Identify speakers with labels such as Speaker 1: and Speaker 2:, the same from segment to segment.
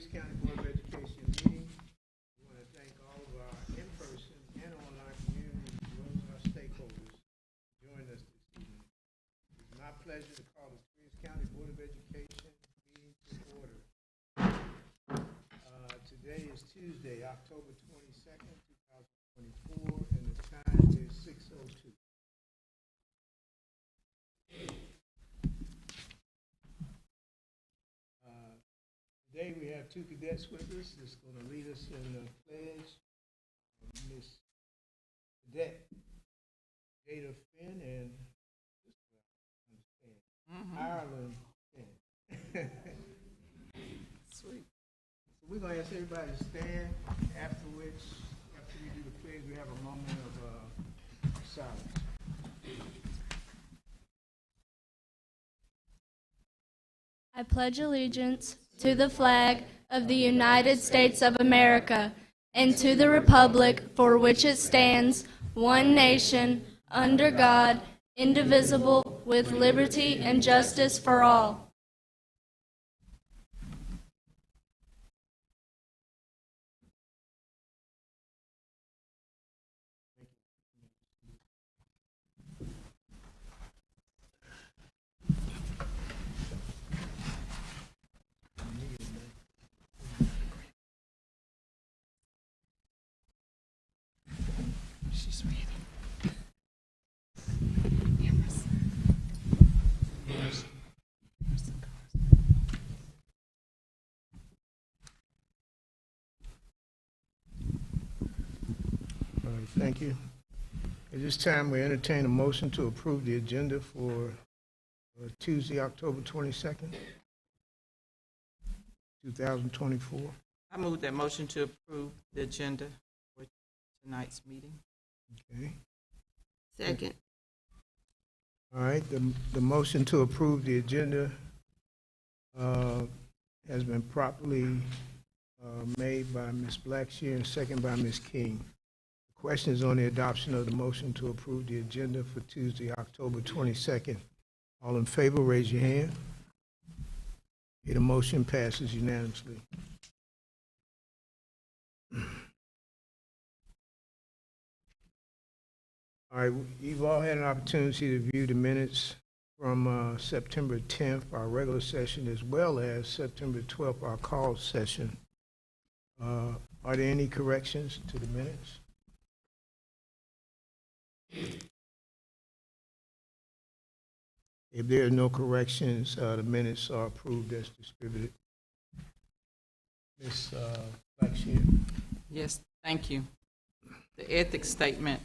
Speaker 1: Reeves County Board of Education meeting. We want to thank all of our in-person and online community as well as our stakeholders for joining us this evening. It's my pleasure to call the Reeves County Board of Education meeting to order. Today is Tuesday, October 22nd, 2024, and the time is 6:02. Today we have two cadets with us that's going to lead us in the pledge. Miss Cadet Jada Finn and Ireland Finn. Sweet. So we're going to ask everybody to stand, after we do the pledge, we have a moment of silence.
Speaker 2: I pledge allegiance to the flag of the United States of America and to the republic for which it stands, one nation, under God, indivisible, with liberty and justice for all.
Speaker 1: Thank you. At this time, we entertain a motion to approve the agenda for Tuesday, October 22nd, 2024.
Speaker 3: I move that motion to approve the agenda for tonight's meeting.
Speaker 1: Okay.
Speaker 4: Second.
Speaker 1: All right. The motion to approve the agenda has been properly made by Ms. Blackshear and second by Ms. King. Questions on the adoption of the motion to approve the agenda for Tuesday, October 22nd. All in favor, raise your hand. The motion passes unanimously. All right, you've all had an opportunity to view the minutes from September 10th, our regular session, as well as September 12th, our call session. Are there any corrections to the minutes? If there are no corrections, the minutes are approved as distributed. Ms. Blackshear.
Speaker 3: Yes, thank you. The ethics statement.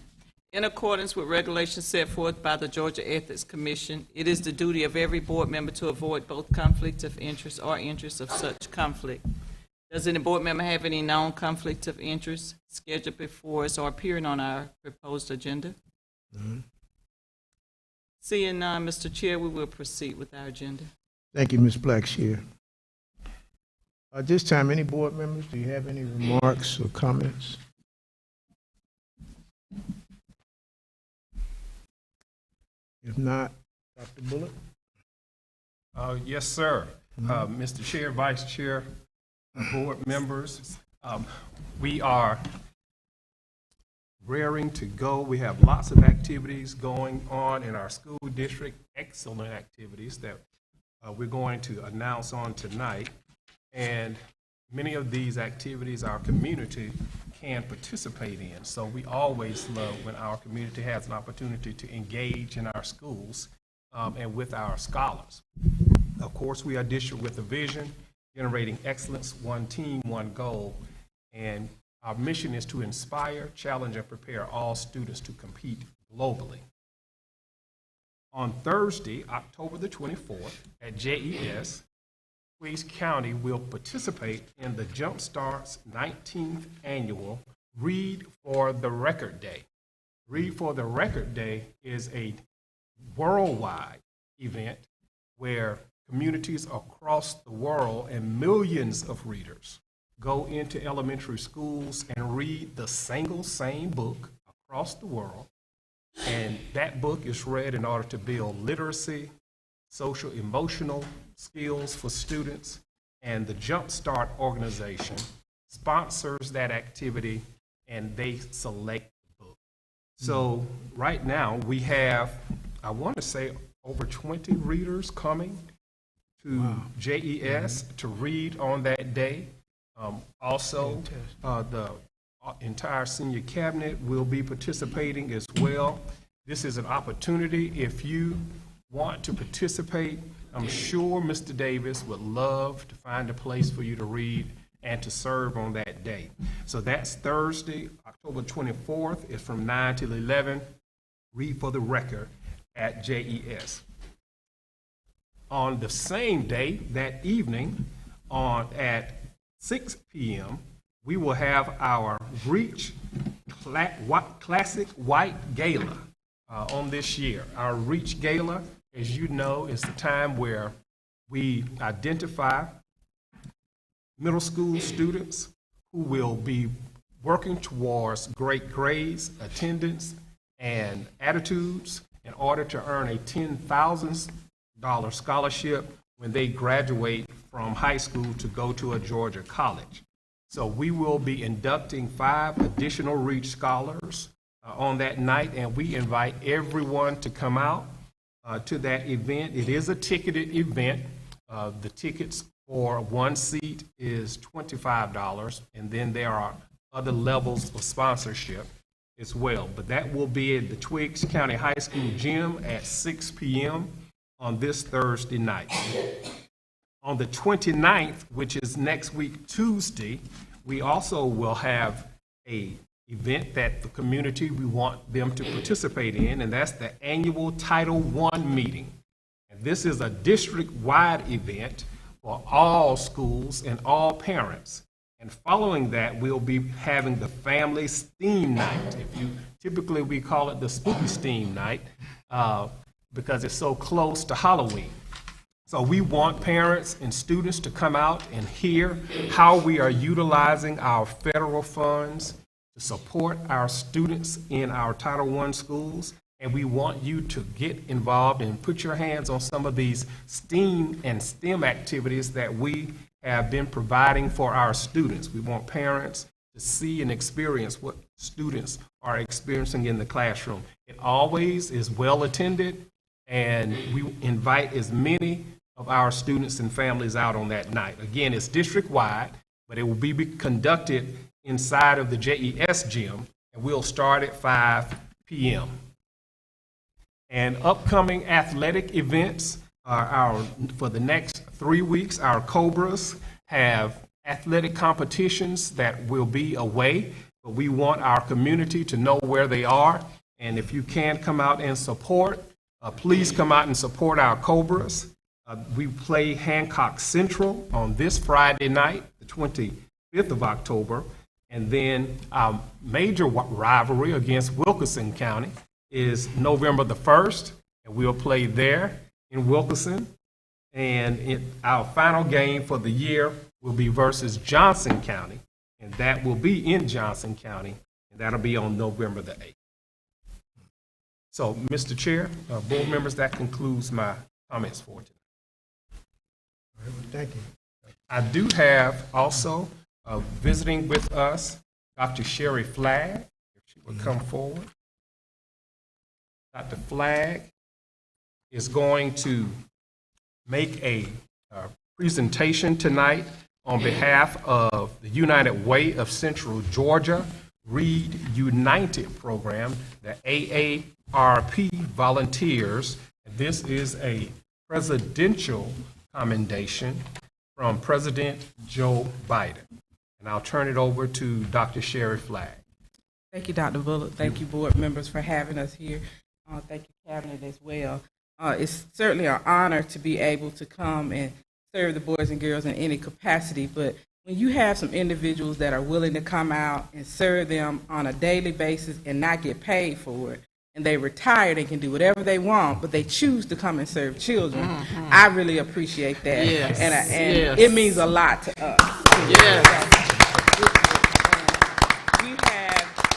Speaker 3: In accordance with regulations set forth by the Georgia Ethics Commission, it is the duty of every board member to avoid both conflict of interest or interest of such conflict. Does any board member have any known conflict of interest scheduled before us or appearing on our proposed agenda?
Speaker 1: Mm-hmm.
Speaker 3: Seeing none, Mr. Chair, we will proceed with our agenda.
Speaker 1: Thank you, Ms. Blackshear. At this time, any board members, do you have any remarks or comments? If not, Dr. Bullock?
Speaker 5: Yes, sir. Mr. Chair, Vice Chair, board members, we are raring to go. We have lots of activities going on in our school district, excellent activities that we're going to announce on tonight. And many of these activities our community can participate in. So we always love when our community has an opportunity to engage in our schools and with our scholars. Of course, we are district with a vision, generating excellence, one team, one goal. And our mission is to inspire, challenge, and prepare all students to compete globally. On Thursday, October the 24th, at JES, Reeves County will participate in the Jumpstart's 19th annual Read for the Record Day. Read for the Record Day is a worldwide event where communities across the world and millions of readers go into elementary schools and read the same book across the world. And that book is read in order to build literacy, social, emotional skills for students, and the Jumpstart organization sponsors that activity, and they select the book. So right now, we have, I want to say, over 20 readers coming to JES to read on that day. Also, the entire senior cabinet will be participating as well. This is an opportunity. If you want to participate, I'm sure Mr. Davis would love to find a place for you to read and to serve on that day. So that's Thursday, October 24th. It's from 9 till 11. Read for the record at JES. On the same day, that evening, at 6 p.m., we will have our Reach Classic White Gala on this year. Our Reach Gala, as you know, is the time where we identify middle school students who will be working towards great grades, attendance, and attitudes in order to earn a $10,000 scholarship when they graduate from high school to go to a Georgia college. So we will be inducting 5 additional Reach scholars on that night, and we invite everyone to come out to that event. It is a ticketed event. The tickets for one seat is $25, and then there are other levels of sponsorship as well. But that will be at the Twiggs County High School gym at 6 p.m. on this Thursday night. On the 29th, which is next week, Tuesday, we also will have an event that the community, we want them to participate in, and that's the annual Title I meeting. And this is a district-wide event for all schools and all parents. And following that, we'll be having the family STEAM night. Typically we call it the spooky STEAM night because it's so close to Halloween. So we want parents and students to come out and hear how we are utilizing our federal funds to support our students in our Title I schools. And we want you to get involved and put your hands on some of these STEAM and STEM activities that we have been providing for our students. We want parents to see and experience what students are experiencing in the classroom. It always is well attended, and we invite as many of our students and families out on that night. Again, it's district-wide, but it will be conducted inside of the JES gym, and we'll start at 5 p.m. And upcoming athletic events are for the next 3 weeks. Our Cobras have athletic competitions that will be away, but we want our community to know where they are. And if you can come out and support, please come out and support our Cobras. We play Hancock Central on this Friday night, the 25th of October. And then our major rivalry against Wilkinson County is November the 1st, and we'll play there in Wilkinson. And our final game for the year will be versus Johnson County, and that will be in Johnson County, and that'll be on November the 8th. So, Mr. Chair, board members, that concludes my comments for today.
Speaker 1: All right, well, thank you.
Speaker 5: I do have also visiting with us Dr. Sherry Flagg, if she would come forward. Dr. Flagg is going to make a presentation tonight on behalf of the United Way of Central Georgia Read United program, the AARP volunteers. This is a presidential commendation from President Joe Biden. And I'll turn it over to Dr. Sherry Flagg.
Speaker 6: Thank you, Dr. Bullock. Thank you, board members, for having us here. Thank you, Cabinet, as well. It's certainly an honor to be able to come and serve the boys and girls in any capacity, but when you have some individuals that are willing to come out and serve them on a daily basis and not get paid for it, and they retire, they can do whatever they want, but they choose to come and serve children, I really appreciate that.
Speaker 3: Yes.
Speaker 6: And
Speaker 3: Yes.
Speaker 6: it means a lot to us.
Speaker 3: Yes.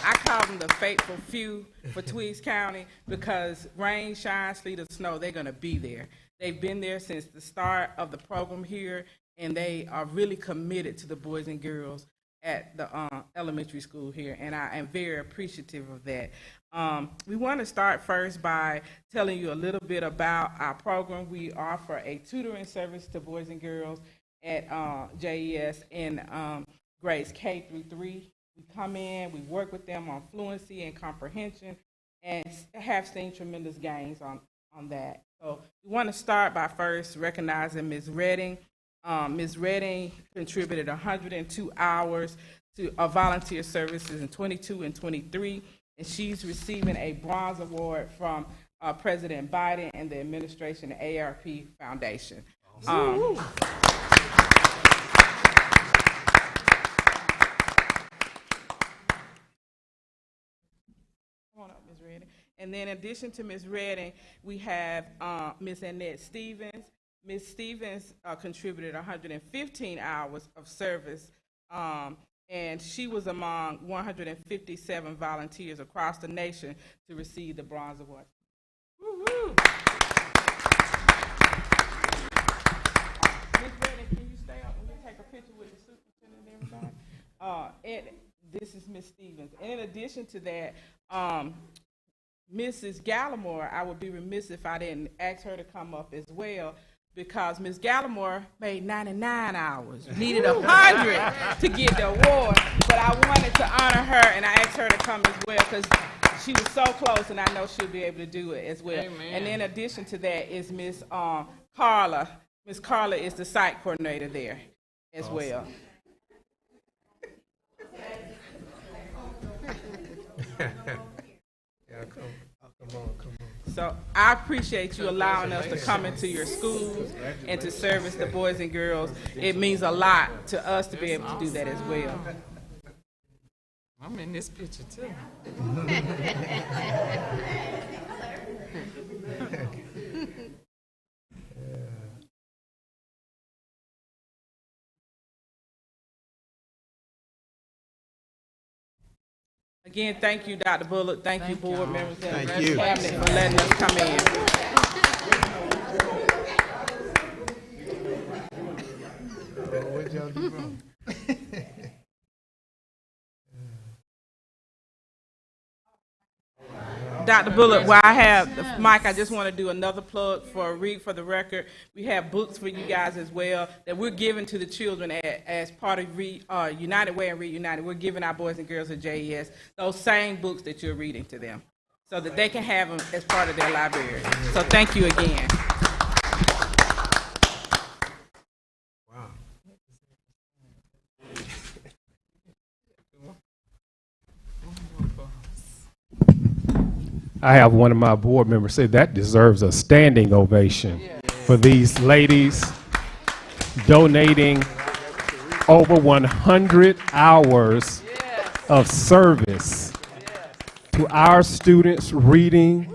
Speaker 6: I call them the faithful few for Twiggs County because rain, shine, sleet, or snow, they're going to be there. They've been there since the start of the program here, and they are really committed to the boys and girls at the elementary school here, and I am very appreciative of that. We want to start first by telling you a little bit about our program. We offer a tutoring service to boys and girls at JES in grades K through 3. We come in, we work with them on fluency and comprehension, and have seen tremendous gains on that. So we want to start by first recognizing Ms. Redding. Ms. Redding contributed 102 hours to volunteer services in 22 and 23, and she's receiving a bronze award from President Biden and the administration, the ARP Foundation. Come on up, Ms. Redding. And then in addition to Ms. Redding, we have Ms. Annette Stevens. Ms. Stevens contributed 115 hours of service, and she was among 157 volunteers across the nation to receive the Bronze Award. Woo-hoo. Ms. Redding, can you stay up and we take a picture with the superintendent and everybody? And this is Ms. Stevens. And in addition to that, Mrs. Gallimore, I would be remiss if I didn't ask her to come up as well, because Ms. Gallimore made 99 hours, needed 100 to get the award, but I wanted to honor her, and I asked her to come as well, because she was so close, and I know she'll be able to do it as well. Amen. And in addition to that is Ms. Carla. Ms. Carla is the site coordinator there as well.
Speaker 1: Yeah, come on.
Speaker 6: So I appreciate you allowing us to come into your schools and to service the boys and girls. It means a lot to us to be able to do that as well.
Speaker 3: I'm in this picture too.
Speaker 6: Again, thank you, Dr. Bullock. Thank you, board members and
Speaker 1: Thank you.
Speaker 6: cabinet for letting us come in.
Speaker 1: What y'all do wrong?
Speaker 6: Dr. Bullock, while I have the mic, I just want to do another plug for Read for the Record. We have books for you guys as well that we're giving to the children as part of United Way and Read United. We're giving our boys and girls at JES those same books that you're reading to them so that they can have them as part of their library. So thank you again.
Speaker 1: Wow.
Speaker 5: I have one of my board members say that deserves a standing ovation for these ladies donating over 100 hours of service to our students, reading,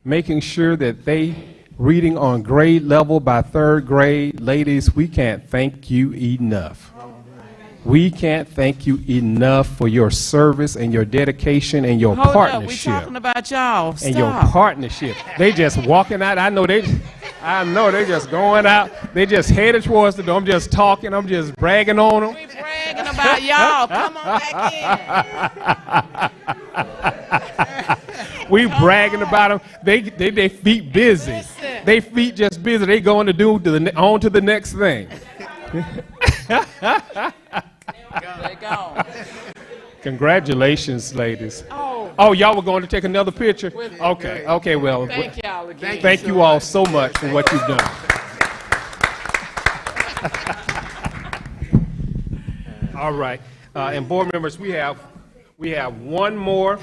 Speaker 5: making sure that they reading on grade level by 3rd grade. Ladies, we can't thank you enough. We can't thank you enough for your service and your dedication and your partnership.
Speaker 3: We're talking about y'all.
Speaker 5: And your partnership. They just walking out. I know they just going out. They just headed towards the door. I'm just talking. I'm just bragging on them.
Speaker 3: We bragging about y'all. Come on back in.
Speaker 5: We bragging about them. They feet busy.
Speaker 3: Listen.
Speaker 5: They feet just busy. They going to do on to the next thing.
Speaker 3: They gone.
Speaker 5: Congratulations, ladies. Oh, y'all were going to take another picture? Okay, well.
Speaker 3: Thank y'all again.
Speaker 5: Thank you all so much for what you've done. All right. And board members, we have one more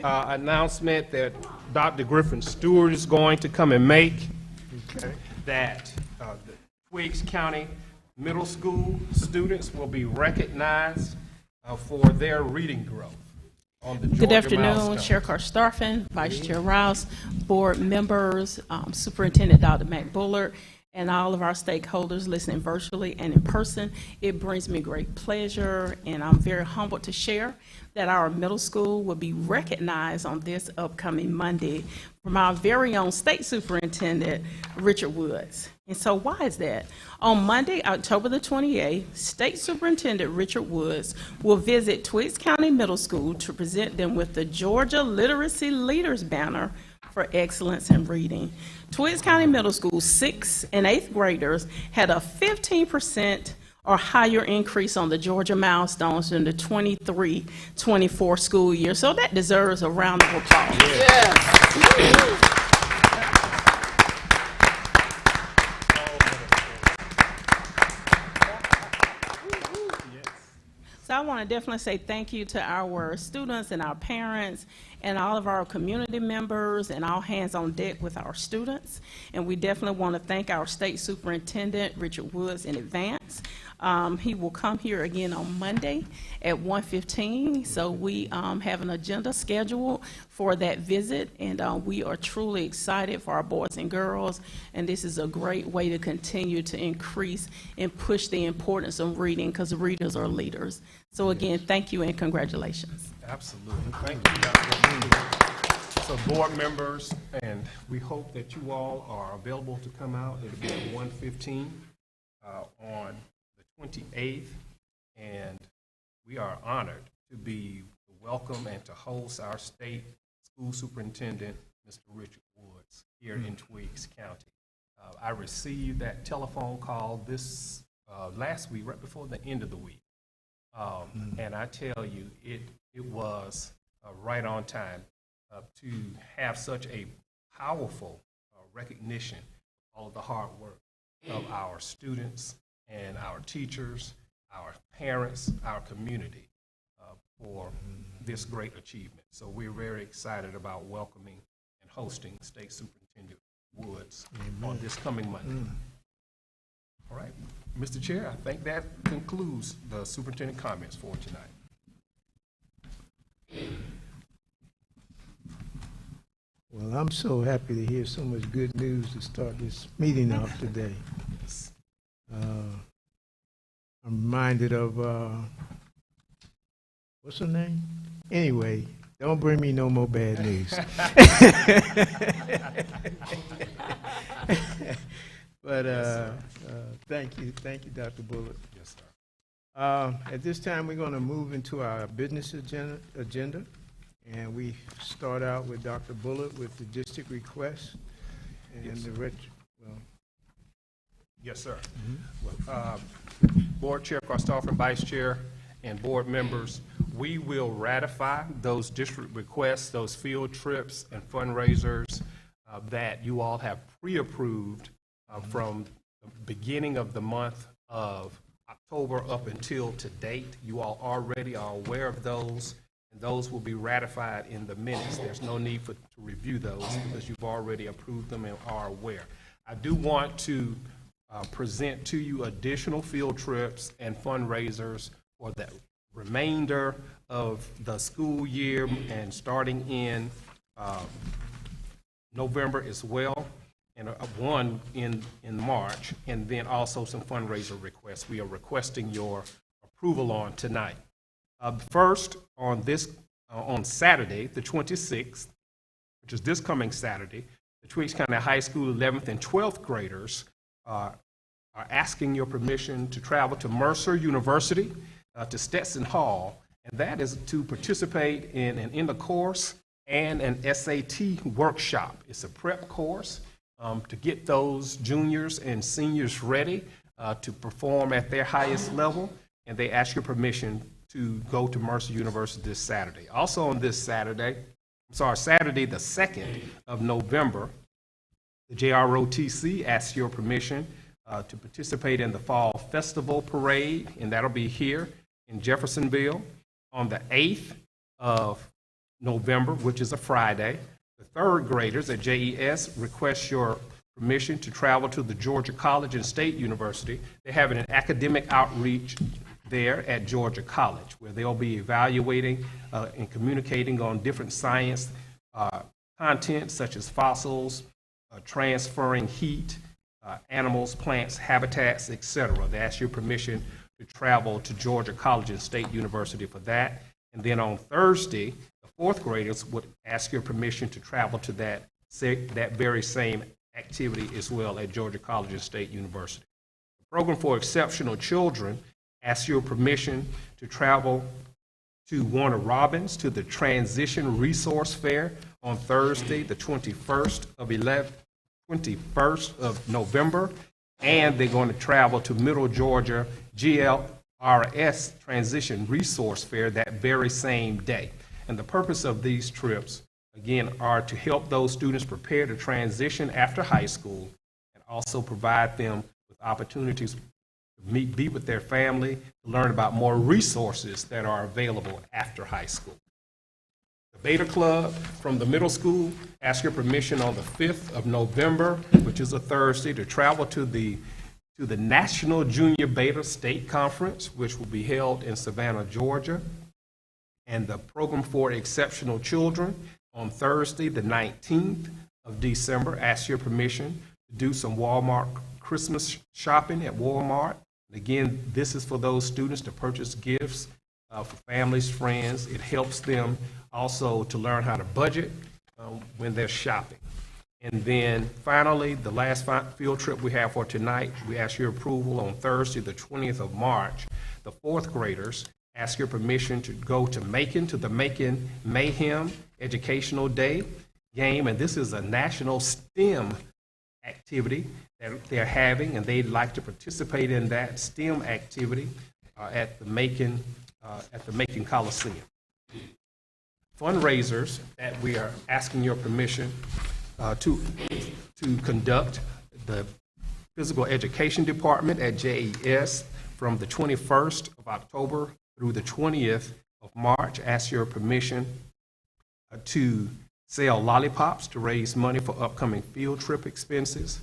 Speaker 5: announcement that Dr. Griffin Stewart is going to come and make. Okay. That the Twiggs County Middle School students will be recognized for their reading growth on the Georgia
Speaker 7: Good afternoon,
Speaker 5: milestone.
Speaker 7: Chair Karstoffen, Vice Chair Rouse, board members, Superintendent Dr. Mac Bullard, and all of our stakeholders listening virtually and in person. It brings me great pleasure, and I'm very humbled to share that our middle school will be recognized on this upcoming Monday from our very own State Superintendent, Richard Woods. And so why is that? On Monday, October the 28th, State Superintendent Richard Woods will visit Twiggs County Middle School to present them with the Georgia Literacy Leaders Banner for excellence in reading. Twiggs County Middle School 6th and 8th graders had a 15% or higher increase on the Georgia milestones in the 23-24 school year. So that deserves a round of applause. So I want to definitely say thank you to our students and our parents and all of our community members and all hands on deck with our students. And we definitely want to thank our state superintendent, Richard Woods, in advance. He will come here again on Monday at 1:15. So we have an agenda scheduled for that visit, and we are truly excited for our boys and girls. And this is a great way to continue to increase and push the importance of reading, because readers are leaders. So again, thank you and congratulations.
Speaker 5: Absolutely. Thank you, Dr. So board members, and we hope that you all are available to come out. It'll be at 1:15 on the 28th, and we are honored to be welcome and to host our state school superintendent, Mr. Richard Woods, here in Twiggs County. I received that telephone call this last week, right before the end of the week. And I tell you, it was right on time to have such a powerful recognition of all of the hard work of our students and our teachers, our parents, our community for this great achievement. So we're very excited about welcoming and hosting State Superintendent Woods on this coming Monday. All right, Mr. Chair, I think that concludes the superintendent comments for tonight.
Speaker 1: Well, I'm so happy to hear so much good news to start this meeting off today. I'm reminded of, what's her name? Anyway, don't bring me no more bad news. But thank you, Dr. Bullock.
Speaker 5: Yes, sir.
Speaker 1: At this time, we're going to move into our business agenda, and we start out with Dr. Bullock with the district request and
Speaker 5: Yes,
Speaker 1: the
Speaker 5: Yes, sir. Board Chair Christopher, Vice Chair, and board members, we will ratify those district requests, those field trips and fundraisers that you all have pre-approved from the beginning of the month of October up until to date. You all already are aware of those, and those will be ratified in the minutes. There's no need to review those because you've already approved them and are aware. I do want to present to you additional field trips and fundraisers for the remainder of the school year and starting in November as well, and one in March, and then also some fundraiser requests we are requesting your approval on tonight. First, on Saturday, the 26th, which is this coming Saturday, the Twiggs County High School 11th and 12th graders are asking your permission to travel to Mercer University, to Stetson Hall, and that is to participate in an inter-course and an SAT workshop. It's a prep course to get those juniors and seniors ready to perform at their highest level, and they ask your permission to go to Mercer University this Saturday. Also on this Saturday the 2nd of November, the JROTC asks your permission to participate in the Fall Festival Parade, and that'll be here in Jeffersonville. On the 8th of November, which is a Friday, the third graders at JES request your permission to travel to the Georgia College and State University. They're having an academic outreach there at Georgia College, where they'll be evaluating and communicating on different science content such as fossils, transferring heat, animals, plants, habitats, etc. They ask your permission to travel to Georgia College and State University for that. And then on Thursday, the fourth graders would ask your permission to travel to that very same activity as well at Georgia College and State University. The program for exceptional children asks your permission to travel to Warner Robins to the Transition Resource Fair on Thursday, the 21st of November, and they're going to travel to Middle Georgia GLRS Transition Resource Fair that very same day. And the purpose of these trips, again, are to help those students prepare to transition after high school and also provide them with opportunities to be with their family, to learn about more resources that are available after high school. The Beta Club from the middle school asks your permission on the 5th of November, which is a Thursday, to travel to the National Junior Beta State Conference, which will be held in Savannah, Georgia. And the Program for Exceptional Children on Thursday, the 19th of December, asks your permission to do some Walmart Christmas shopping at Walmart. And again, this is for those students to purchase gifts for families, friends. It helps them also to learn how to budget when they're shopping. And then finally, the last field trip we have for tonight, we ask your approval on Thursday, the 20th of March. The fourth graders ask your permission to go to Macon, to the Macon Mayhem Educational Day game. And this is a national STEM activity that they're having, and they'd like to participate in that STEM activity at the Macon Coliseum. Fundraisers that we are asking your permission to conduct: the Physical Education Department at JES from the 21st of October through the 20th of March. Ask your permission to sell lollipops to raise money for upcoming field trip expenses.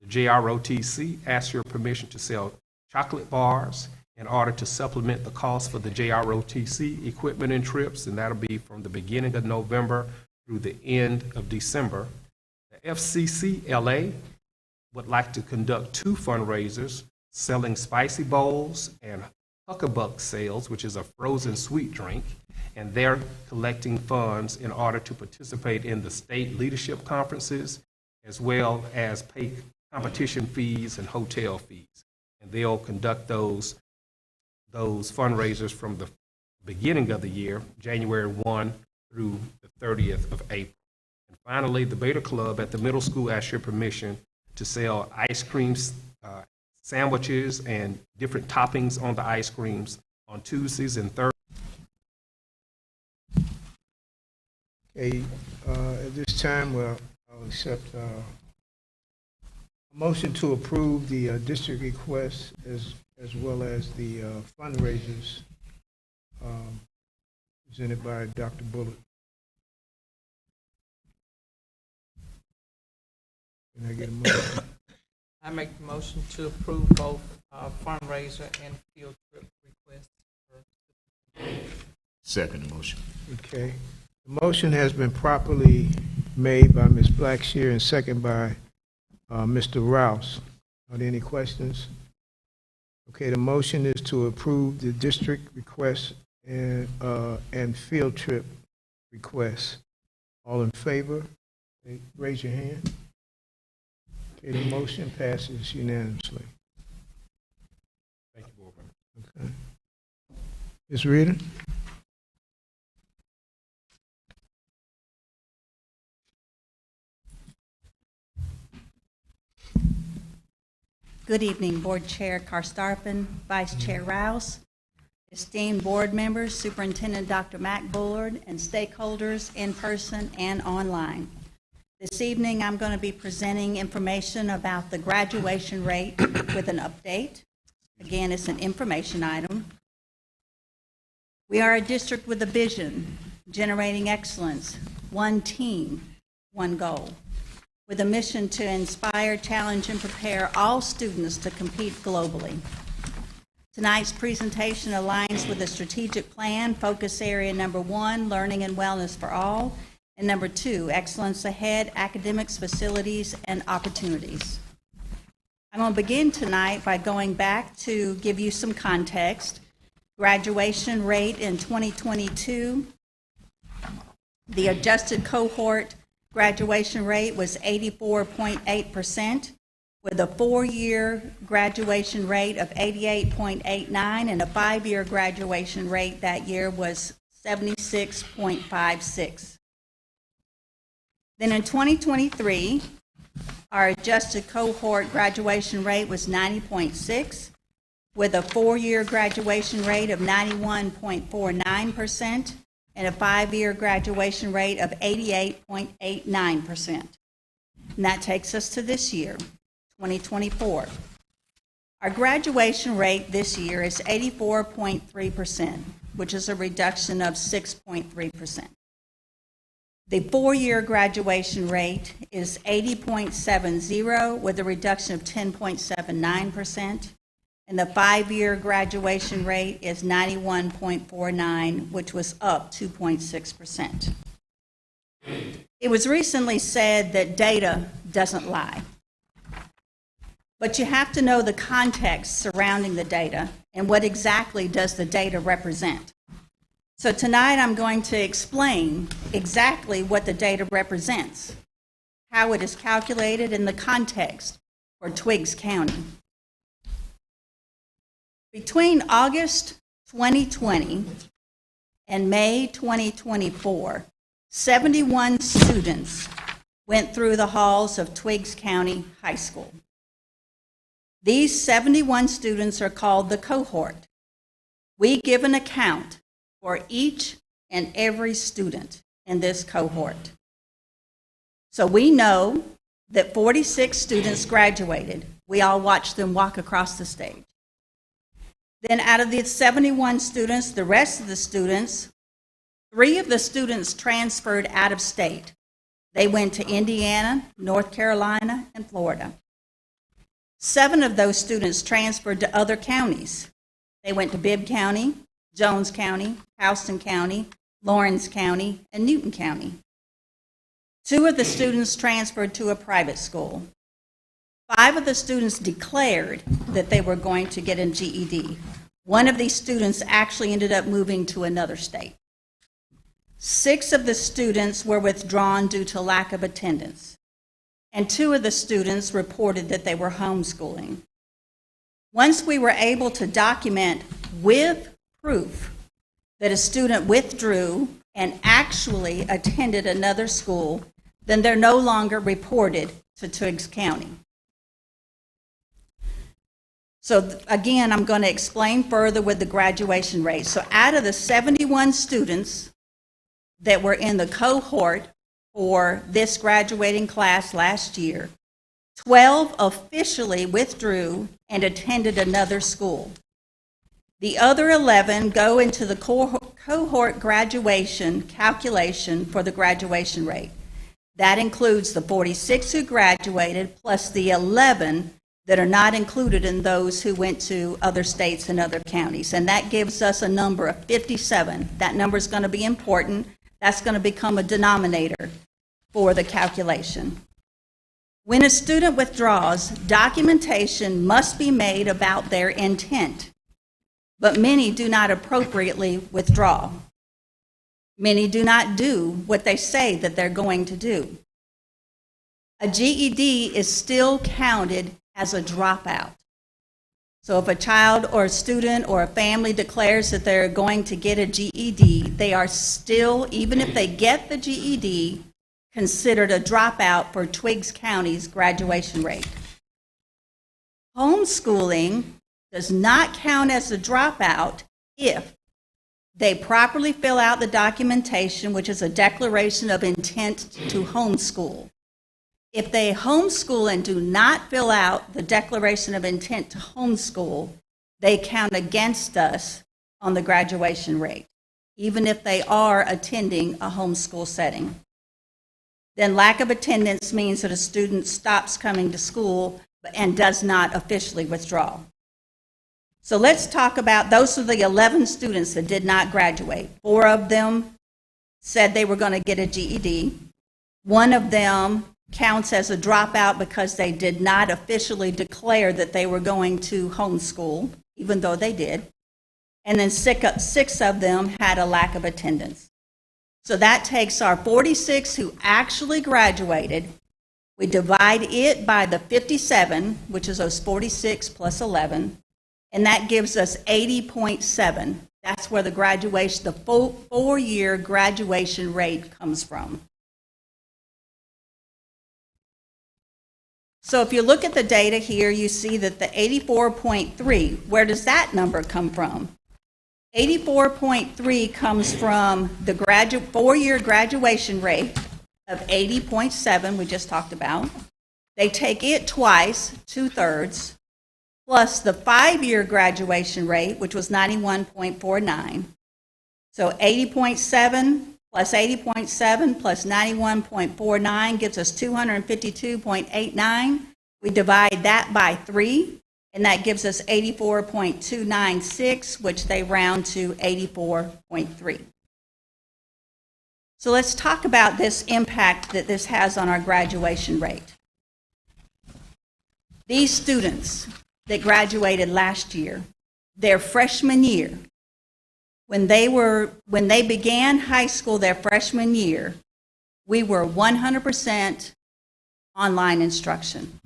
Speaker 5: The JROTC asks your permission to sell chocolate bars in order to supplement the cost for the JROTC equipment and trips, and that'll be from the beginning of November through the end of December. The FCCLA would like to conduct 2 fundraisers, selling spicy bowls and Huckabuck sales, which is a frozen sweet drink, and they're collecting funds in order to participate in the state leadership conferences, as well as pay competition fees and hotel fees. And they'll conduct those fundraisers from the beginning of the year, January 1 through the 30th of April. And finally, the Beta Club at the middle school asks your permission to sell ice creams, sandwiches, and different toppings on the ice creams on Tuesdays and Thursdays.
Speaker 1: Okay, at this time, I'll accept a motion to approve the district request as well as the fundraisers presented by Dr. Bullock. Can I get a motion?
Speaker 3: I make the motion to approve both fundraiser and field trip requests.
Speaker 8: Second motion.
Speaker 1: Okay. The motion has been properly made by Ms. Blackshear and second by Mr. Rouse. Are there any questions? Okay, the motion is to approve the district request and field trip request. All in favor? Okay, raise your hand. Okay, the motion passes unanimously.
Speaker 5: Thank you, Board Member.
Speaker 1: Okay. Ms. Reader?
Speaker 9: Good evening, Board Chair Karstarpin, Vice Chair Rouse, esteemed board members, Superintendent Dr. Mack Bullard, and stakeholders in person and online. This evening, I'm going to be presenting information about the graduation rate with an update. Again, it's an information item. We are a district with a vision, generating excellence, one team, one goal, with a mission to inspire, challenge, and prepare all students to compete globally. Tonight's presentation aligns with the strategic plan, focus area number 1, learning and wellness for all, and number 2, excellence ahead, academics, facilities, and opportunities. I'm going to begin tonight by going back to give you some context. Graduation rate in 2022, the adjusted cohort graduation rate was 84.8%, with a 4-year graduation rate of 88.89, and a 5-year graduation rate that year was 76.56. Then in 2023, our adjusted cohort graduation rate was 90.6, with a 4-year graduation rate of 91.49% and a 5-year graduation rate of 88.89%. And that takes us to this year, 2024. Our graduation rate this year is 84.3%, which is a reduction of 6.3%. The 4-year graduation rate is 80.70, with a reduction of 10.79%, and the 5-year graduation rate is 91.49, which was up 2.6%. It was recently said that data doesn't lie, but you have to know the context surrounding the data and what exactly does the data represent. So tonight I'm going to explain exactly what the data represents, how it is calculated, and the context for Twiggs County. Between August 2020 and May 2024, 71 students went through the halls of Twiggs County High School. These 71 students are called the cohort. We give an account for each and every student in this cohort. So we know that 46 students graduated. We all watched them walk across the stage. Then out of the 71 students, the rest of the students, 3 of the students transferred out of state. They went to Indiana, North Carolina, and Florida. 7 of those students transferred to other counties. They went to Bibb County, Jones County, Houston County, Lawrence County, and Newton County. 2 of the students transferred to a private school. 5 of the students declared that they were going to get a GED. 1 of these students actually ended up moving to another state. 6 of the students were withdrawn due to lack of attendance, and 2 of the students reported that they were homeschooling. Once we were able to document with proof that a student withdrew and actually attended another school, then they're no longer reported to Twiggs County. So again, I'm going to explain further with the graduation rate. So out of the 71 students that were in the cohort for this graduating class last year, 12 officially withdrew and attended another school. The other 11 go into the cohort graduation calculation for the graduation rate. That includes the 46 who graduated plus the 11 that are not included in those who went to other states and other counties. And that gives us a number of 57. That number is going to be important. That's going to become a denominator for the calculation. When a student withdraws, documentation must be made about their intent, but many do not appropriately withdraw. Many do not do what they say that they're going to do. A GED is still counted as a dropout. So if a child or a student or a family declares that they're going to get a GED, they are still, even if they get the GED, considered a dropout for Twiggs County's graduation rate. Homeschooling does not count as a dropout if they properly fill out the documentation, which is a declaration of intent to homeschool. If they homeschool and do not fill out the declaration of intent to homeschool, they count against us on the graduation rate, even if they are attending a homeschool setting. Then lack of attendance means that a student stops coming to school and does not officially withdraw. So let's talk about, those are the 11 students that did not graduate. 4 of them said they were going to get a GED. 1 of them counts as a dropout because they did not officially declare that they were going to homeschool, even though they did. And then six of them had a lack of attendance. So that takes our 46 who actually graduated. We divide it by the 57, which is those 46 plus 11, and that gives us 80.7. That's where the graduation, the full 4-year graduation rate comes from. So if you look at the data here, you see that the 84.3, where does that number come from? 84.3 comes from the 4-year graduation rate of 80.7 we just talked about. They take it twice, 2/3, plus the 5-year graduation rate, which was 91.49. So 80.7 plus 80.7 plus 91.49 gives us 252.89. We divide that by 3, and that gives us 84.296, which they round to 84.3. So let's talk about this impact that this has on our graduation rate. These students that graduated last year, their freshman year, when they began high school their freshman year, we were 100% online instruction.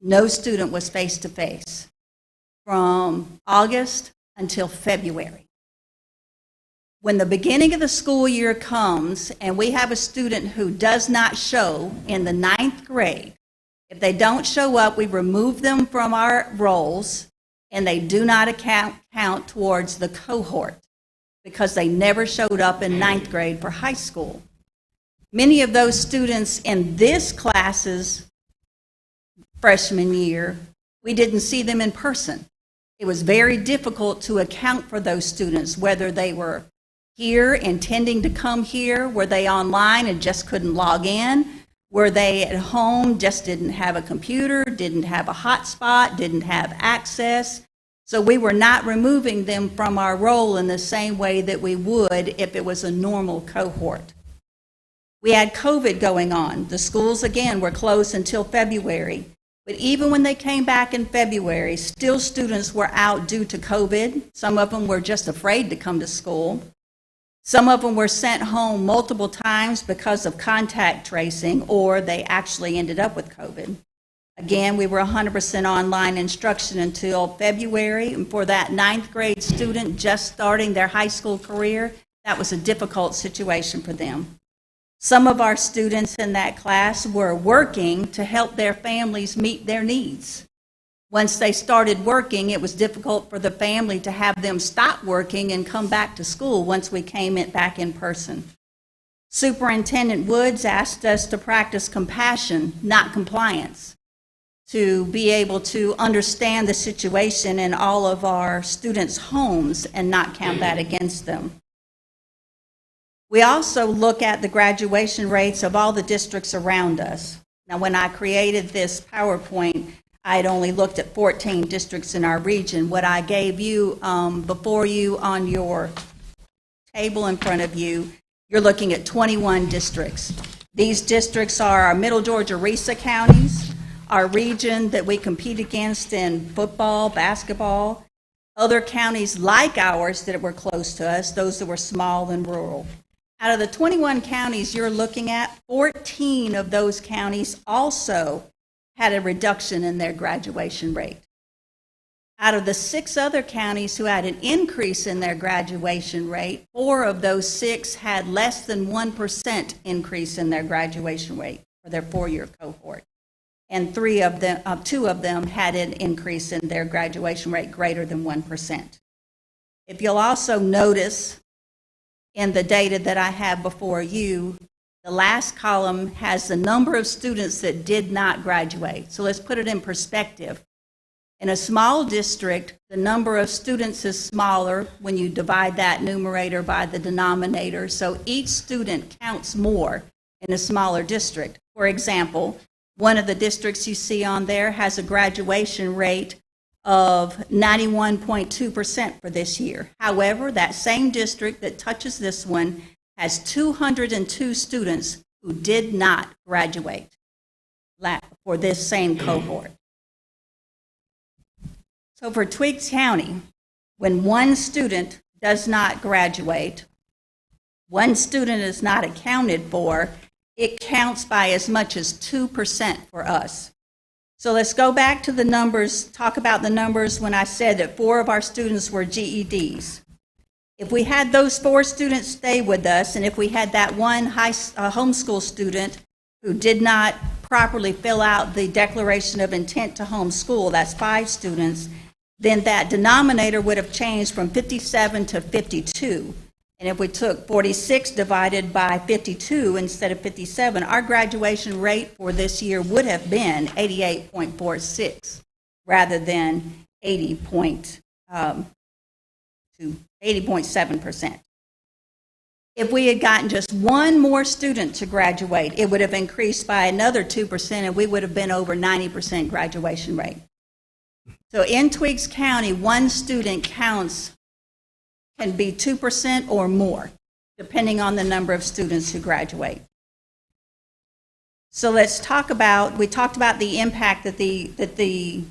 Speaker 9: No student was face-to-face from August until February. When the beginning of the school year comes and we have a student who does not show in the 9th grade, if they don't show up, we remove them from our rolls and they do not count towards the cohort because they never showed up in 9th grade for high school. Many of those students in this class's freshman year, we didn't see them in person. It was very difficult to account for those students, whether they were here intending to come here, were they online and just couldn't log in, were they at home, just didn't have a computer, didn't have a hotspot, didn't have access. So we were not removing them from our roll in the same way that we would if it was a normal cohort. We had COVID going on. The schools, again, were closed until February. But even when they came back in February, still students were out due to COVID. Some of them were just afraid to come to school. Some of them were sent home multiple times because of contact tracing, or they actually ended up with COVID. Again, we were 100% online instruction until February, and for that 9th grade student just starting their high school career, that was a difficult situation for them. Some of our students in that class were working to help their families meet their needs. Once they started working, it was difficult for the family to have them stop working and come back to school once we came back in person. Superintendent Woods asked us to practice compassion, not compliance, to be able to understand the situation in all of our students' homes and not count that against them. We also look at the graduation rates of all the districts around us. Now, when I created this PowerPoint, I had only looked at 14 districts in our region. What I gave you before you on your table in front of you, you're looking at 21 districts. These districts are our Middle Georgia RESA counties, our region that we compete against in football, basketball, other counties like ours that were close to us, those that were small and rural. Out of the 21 counties you're looking at, 14 of those counties also had a reduction in their graduation rate. Out of the 6 other counties who had an increase in their graduation rate, 4 of those 6 had less than 1% increase in their graduation rate for their 4-year cohort. And 2 of them had an increase in their graduation rate greater than 1%. If you'll also notice in the data that I have before you, the last column has the number of students that did not graduate. So let's put it in perspective. In a small district, the number of students is smaller when you divide that numerator by the denominator, so each student counts more in a smaller district. For example, one of the districts you see on there has a graduation rate of 91.2% for this year. However, that same district that touches this one has 202 students who did not graduate. for this same cohort. So for Twiggs County, when one student does not graduate, one student is not accounted for, it counts by as much as 2% for us. So let's go back to the numbers, talk about the numbers when I said that 4 of our students were GEDs. If we had those 4 students stay with us, and if we had that one homeschool student who did not properly fill out the declaration of intent to homeschool, that's 5 students, then that denominator would have changed from 57 to 52. And if we took 46 divided by 52 instead of 57, our graduation rate for this year would have been 88.46 rather than 80.7%. If we had gotten just one more student to graduate, it would have increased by another 2%, and we would have been over 90% graduation rate. So in Twiggs County, one student counts can be 2% or more, depending on the number of students who graduate. So let's talk about, we talked about the impact that the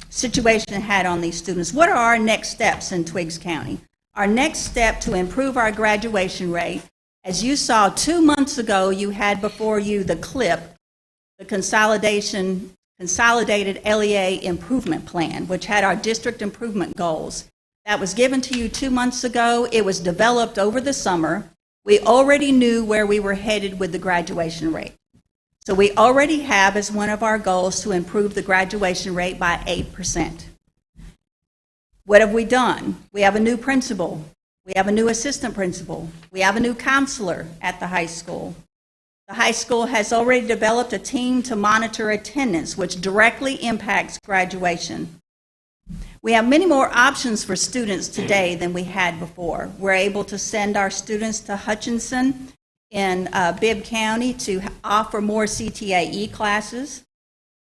Speaker 9: situation had on these students. What are our next steps in Twiggs County? Our next step to improve our graduation rate, as you saw 2 months ago, you had before you the CLIP, the Consolidated LEA Improvement Plan, which had our district improvement goals. That was given to you 2 months ago. It was developed over the summer. We already knew where we were headed with the graduation rate. So we already have as one of our goals to improve the graduation rate by 8%. What have we done? We have a new principal. We have a new assistant principal. We have a new counselor at the high school. The high school has already developed a team to monitor attendance, which directly impacts graduation. We have many more options for students today than we had before. We're able to send our students to Hutchinson in Bibb County to offer more CTAE classes.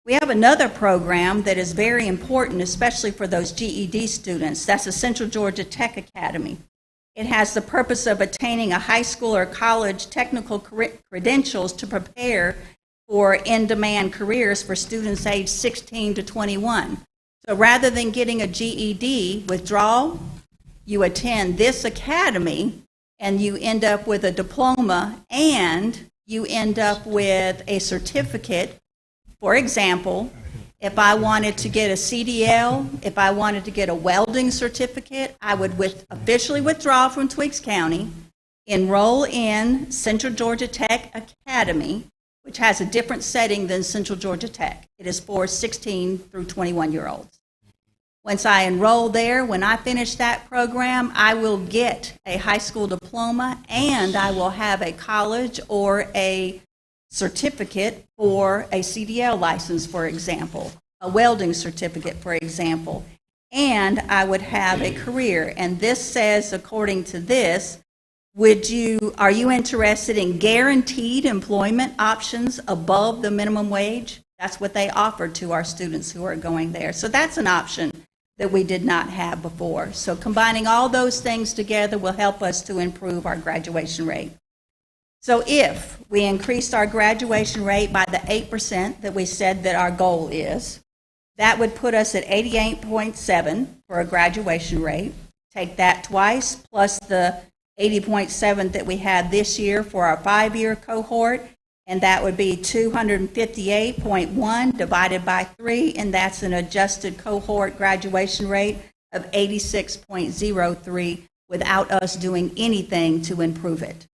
Speaker 9: We have another program that is very important, especially for those GED students. That's the Central Georgia Tech Academy. It has the purpose of attaining a high school or college technical credentials to prepare for in-demand careers for students aged 16 to 21. So rather than getting a GED withdrawal, you attend this academy and you end up with a diploma and you end up with a certificate. For example, if I wanted to get a CDL, if I wanted to get a welding certificate, I would officially withdraw from Twiggs County, enroll in Central Georgia Tech Academy, which has a different setting than Central Georgia Tech. It is for 16 through 21-year-olds. Once I enroll there, when I finish that program, I will get a high school diploma and I will have a college or a certificate for a CDL license, for example, a welding certificate, for example, and I would have a career. And this says, according to this, are you interested in guaranteed employment options above the minimum wage? That's what they offer to our students who are going there. So that's an option that we did not have before. So combining all those things together will help us to improve our graduation rate. So if we increased our graduation rate by the 8% that we said that our goal is, that would put us at 88.7 for a graduation rate. Take that twice, plus the 80.7 that we had this year for our 5-year cohort, and that would be 258.1 divided by 3, and that's an adjusted cohort graduation rate of 86.03 without us doing anything to improve it.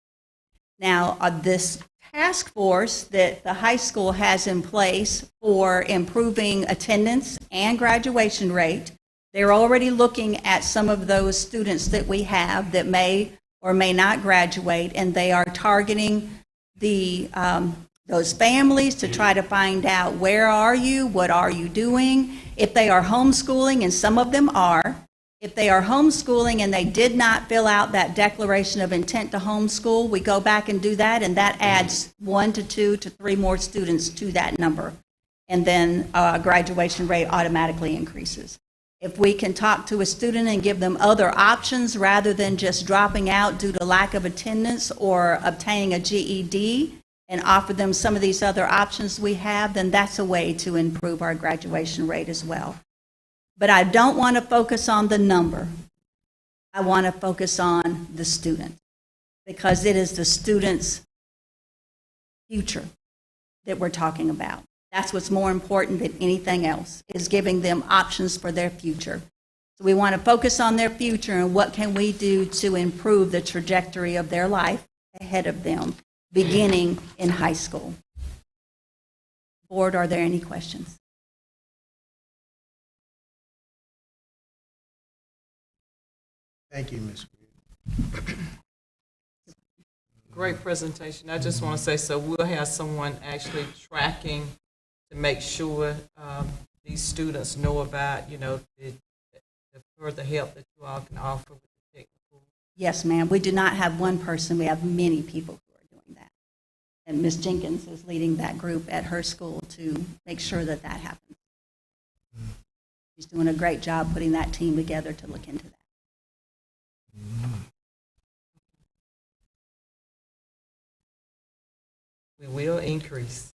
Speaker 9: Now, this task force that the high school has in place for improving attendance and graduation rate, they're already looking at some of those students that we have that may or may not graduate, and they are targeting those families to try to find out where are you, what are you doing. If they are homeschooling, and some of them are, if they are homeschooling and they did not fill out that declaration of intent to homeschool, we go back and do that, and that adds 1 to 2 to 3 more students to that number. And then graduation rate automatically increases. If we can talk to a student and give them other options rather than just dropping out due to lack of attendance or obtaining a GED, and offer them some of these other options we have, then that's a way to improve our graduation rate as well. But I don't want to focus on the number. I want to focus on the student, because it is the student's future that we're talking about. That's what's more important than anything else, is giving them options for their future. So we want to focus on their future and what can we do to improve the trajectory of their life ahead of them, beginning in high school. Board, are there any questions?
Speaker 1: Thank you, Ms. Green.
Speaker 3: Great presentation. I just want to say, so we'll have someone actually tracking to make sure these students know about, the further help that you all can offer with the technical.
Speaker 9: Yes, ma'am. We do not have one person. We have many people who are doing that. And Ms. Jenkins is leading that group at her school to make sure that that happens. She's doing a great job putting that team together to look into that.
Speaker 3: We will increase.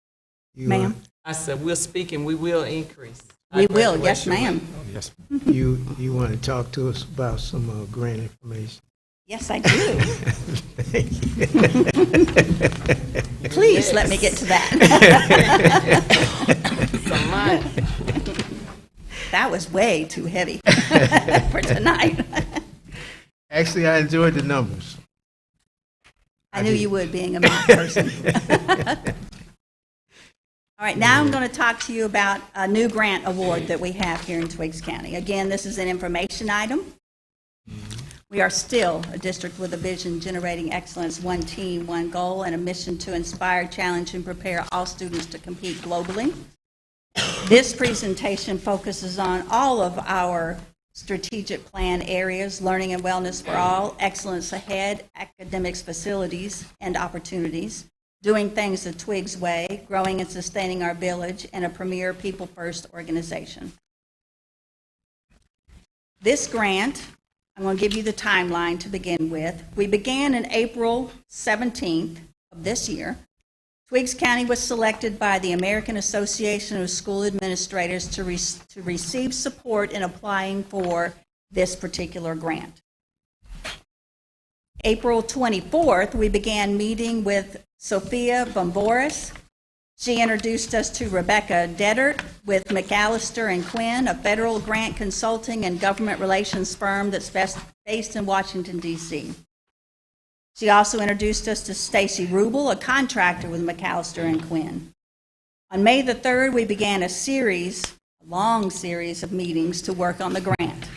Speaker 9: Ma'am?
Speaker 3: I said, we're speaking, we will increase.
Speaker 9: We will, yes, ma'am.
Speaker 5: Yes.
Speaker 1: You want to talk to us about some grant information?
Speaker 9: Yes, I do.
Speaker 1: Thank you.
Speaker 9: Please let me get to that.
Speaker 3: Some money.
Speaker 9: That was way too heavy for tonight.
Speaker 1: Actually, I enjoyed the numbers.
Speaker 9: I knew you would, being a math person. All right, now I'm going to talk to you about a new grant award that we have here in Twiggs County. Again, this is an information item. We are still a district with a vision generating excellence, one team, one goal, and a mission to inspire, challenge, and prepare all students to compete globally. This presentation focuses on all of our strategic plan areas: learning and wellness for all, excellence ahead, academics, facilities, and opportunities, doing things the Twiggs way, growing and sustaining our village, and a premier people-first organization. This grant, I'm going to give you the timeline to begin with. We began in April 17th of this year. Twiggs County was selected by the American Association of School Administrators to receive support in applying for this particular grant. April 24th, we began meeting with Sophia Bomboris. She introduced us to Rebecca Deddert with McAllister and Quinn, a federal grant consulting and government relations firm that's based in Washington, D.C. She also introduced us to Stacy Rubel, a contractor with McAllister and Quinn. On May the 3rd, we began a long series of meetings to work on the grant.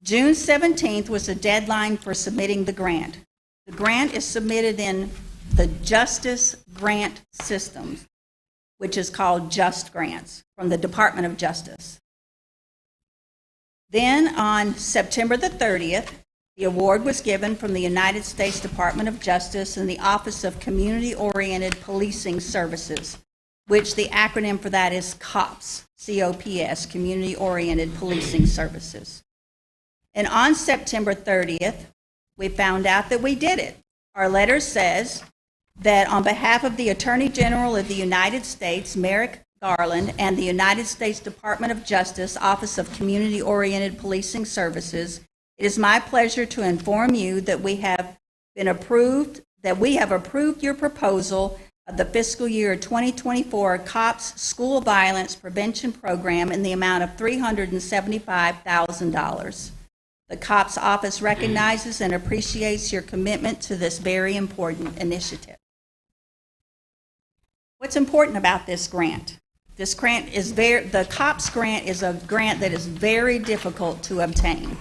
Speaker 9: June 17th was the deadline for submitting the grant. The grant is submitted in the Justice Grant System, which is called Just Grants, from the Department of Justice. Then on September the 30th, the award was given from the United States Department of Justice and the Office of Community-Oriented Policing Services, which the acronym for that is COPS, C-O-P-S, Community-Oriented Policing Services. And on September 30th, we found out that we did it. Our letter says that on behalf of the Attorney General of the United States, Merrick Garland, and the United States Department of Justice, Office of Community-Oriented Policing Services, it is my pleasure to inform you that we have approved your proposal of the fiscal year 2024 COPS School Violence Prevention Program in the amount of $375,000. The COPS office recognizes and appreciates your commitment to this very important initiative. What's important about this grant? This grant is the COPS grant is a grant that is very difficult to obtain.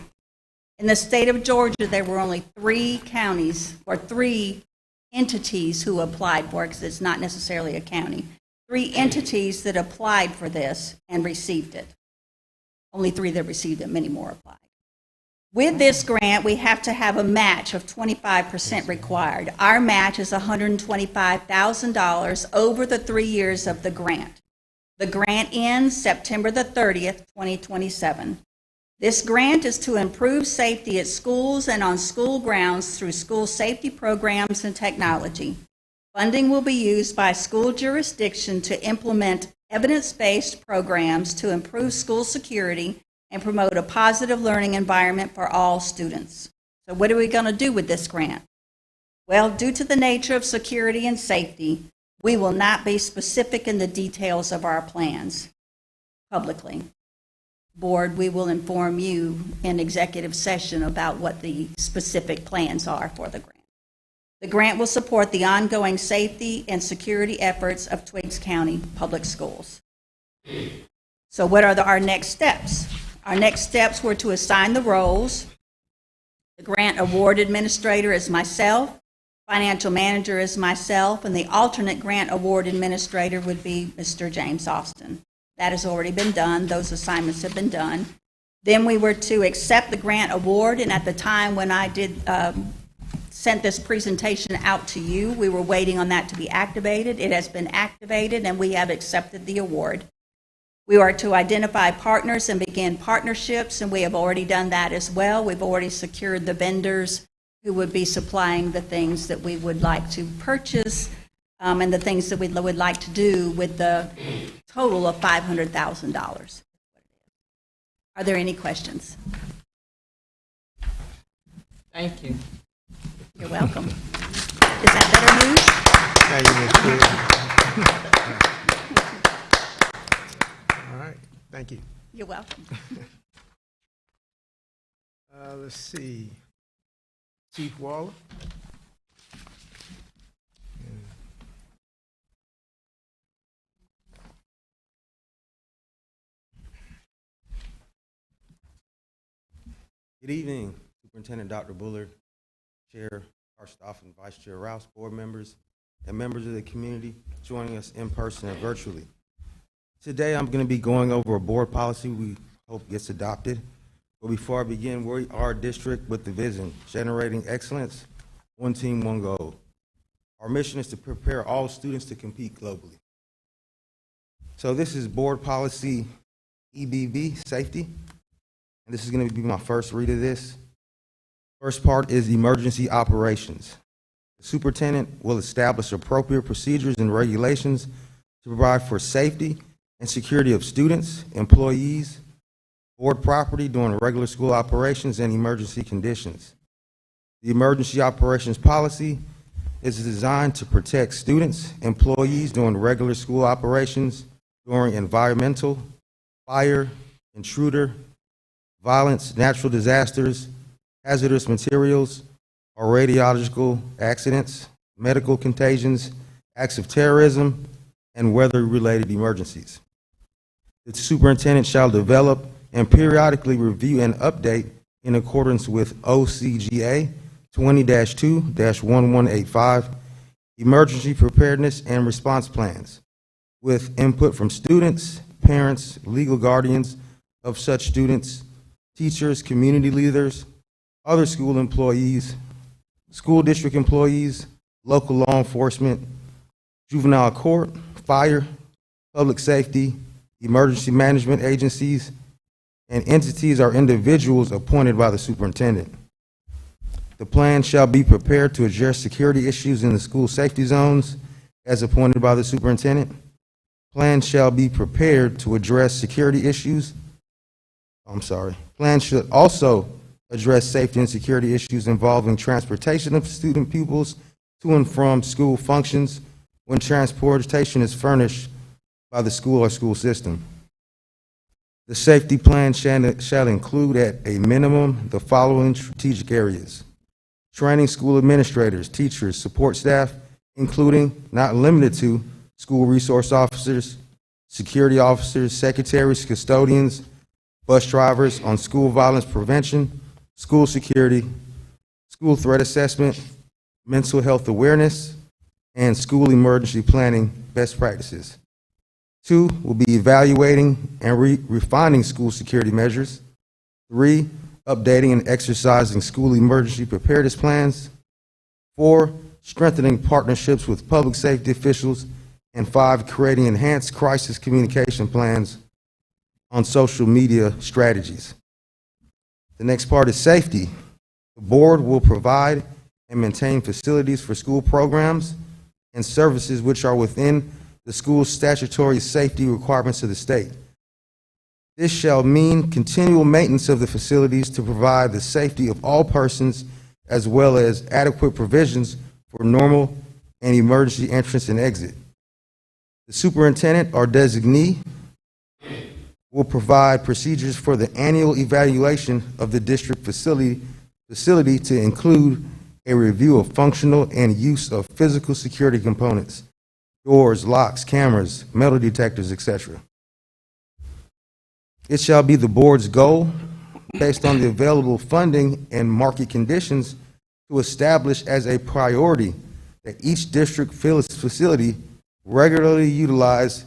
Speaker 9: In the state of Georgia, there were only 3 counties or 3 entities who applied for it, because it's not necessarily a county. 3 entities that applied for this and received it. Only 3 that received it, many more applied. With this grant, we have to have a match of 25% required. Our match is $125,000 over the 3 years of the grant. The grant ends September the 30th, 2027. This grant is to improve safety at schools and on school grounds through school safety programs and technology. Funding will be used by school jurisdiction to implement evidence-based programs to improve school security and promote a positive learning environment for all students. So what are we going to do with this grant? Well, due to the nature of security and safety, we will not be specific in the details of our plans publicly. Board, we will inform you in executive session about what the specific plans are for the grant. The grant will support the ongoing safety and security efforts of Twiggs County Public Schools. So what are our next steps? Our next steps were to assign the roles. The grant award administrator is myself, financial manager is myself, and the alternate grant award administrator would be Mr. James Austin. That has already been done. Those assignments have been done. Then we were to accept the grant award, and at the time when I did sent this presentation out to you, we were waiting on that to be activated. It has been activated, and we have accepted the award. We are to identify partners and begin partnerships, and we have already done that as well. We've already secured the vendors who would be supplying the things that we would like to purchase and the things that we would like to do with the total of $500,000. Are there any questions?
Speaker 3: Thank you.
Speaker 9: You're welcome. Is that better news?
Speaker 1: All right, thank you.
Speaker 9: You're welcome.
Speaker 1: Let's see. Chief Waller.
Speaker 8: Good evening, Superintendent Dr. Bullard, Chair Karstoff, and Vice Chair Rouse, board members, and members of the community joining us in person and virtually. Today, I'm going to be going over a board policy we hope gets adopted. But before I begin, we are a district with the vision, generating excellence, one team, one goal. Our mission is to prepare all students to compete globally. So this is board policy EBV, safety. And this is going to be my first read of this. First part is emergency operations. The superintendent will establish appropriate procedures and regulations to provide for safety and security of students, employees, board property during regular school operations and emergency conditions. The emergency operations policy is designed to protect students, employees during regular school operations during environmental, fire, intruder, violence, natural disasters, hazardous materials, or radiological accidents, medical contagions, acts of terrorism, and weather-related emergencies. The superintendent shall develop and periodically review and update in accordance with OCGA 20-2-1185 emergency preparedness and response plans with input from students, parents, legal guardians of such students, teachers, community leaders, other school employees, school district employees, local law enforcement, juvenile court, fire, public safety, emergency management agencies, and entities or individuals appointed by the superintendent. The plan shall be prepared to address security issues in the school safety zones as appointed by the superintendent. Plan shall be prepared to address security issues. Plan should also address safety and security issues involving transportation of student pupils to and from school functions when transportation is furnished by the school or school system. The safety plan shall include at a minimum the following strategic areas: training school administrators, teachers, support staff, including, not limited to, school resource officers, security officers, secretaries, custodians, bus drivers on school violence prevention, school security, school threat assessment, mental health awareness, and school emergency planning best practices. 2, will be evaluating and refining school security measures. 3, updating and exercising school emergency preparedness plans. 4, strengthening partnerships with public safety officials. And 5, creating enhanced crisis communication plans on social media strategies. The next part is safety. The board will provide and maintain facilities for school programs, and services which are within the school's statutory safety requirements of the state. This shall mean continual maintenance of the facilities to provide the safety of all persons, as well as adequate provisions for normal and emergency entrance and exit. The superintendent or designee will provide procedures for the annual evaluation of the district facility to include a review of functional and use of physical security components, doors, locks, cameras, metal detectors, etc. It shall be the board's goal, based on the available funding and market conditions, to establish as a priority that each district facility regularly utilize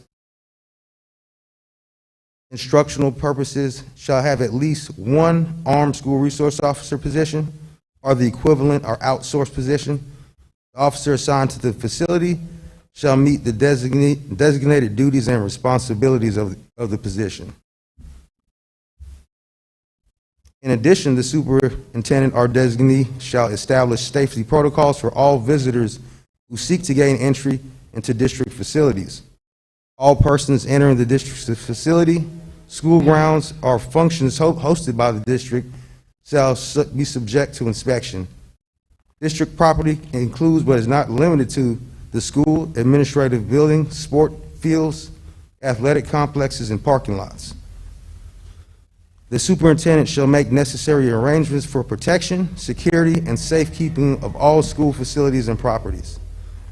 Speaker 8: instructional purposes, shall have at least one armed school resource officer position or the equivalent or outsourced position. The officer assigned to the facility shall meet the designated duties and responsibilities of the position. In addition, the superintendent or designee shall establish safety protocols for all visitors who seek to gain entry into district facilities. All persons entering the district's facility, school grounds, or functions hosted by the district shall be subject to inspection. District property includes but is not limited to the school, administrative building, sport fields, athletic complexes, and parking lots. The superintendent shall make necessary arrangements for protection, security, and safekeeping of all school facilities and properties.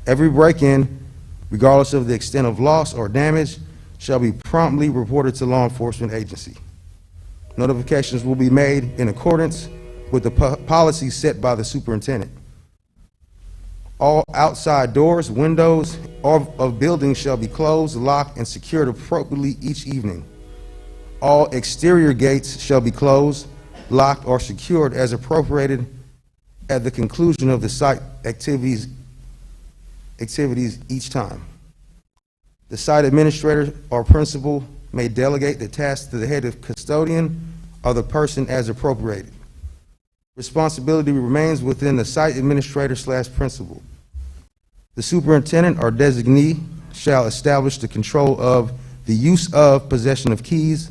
Speaker 8: Every break-in, regardless of the extent of loss or damage, shall be promptly reported to law enforcement agency. Notifications will be made in accordance with the policies set by the superintendent. All outside doors, windows of buildings shall be closed, locked, and secured appropriately each evening. All exterior gates shall be closed, locked, or secured as appropriated at the conclusion of the site activities each time. The site administrator or principal may delegate the task to the head of custodian or the person as appropriated. Responsibility remains within the site administrator/principal. The superintendent or designee shall establish the control of the use of possession of keys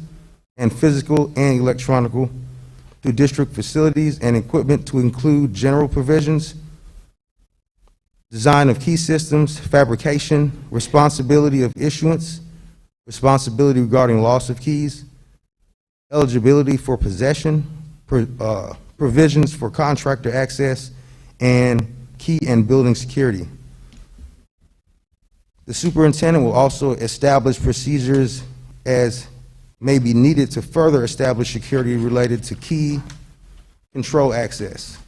Speaker 8: and physical and electronic to district facilities and equipment to include general provisions, design of key systems, fabrication, responsibility of issuance, responsibility regarding loss of keys, eligibility for possession, provisions for contractor access, and key and building security. The superintendent will also establish procedures as may be needed to further establish security related to key control access.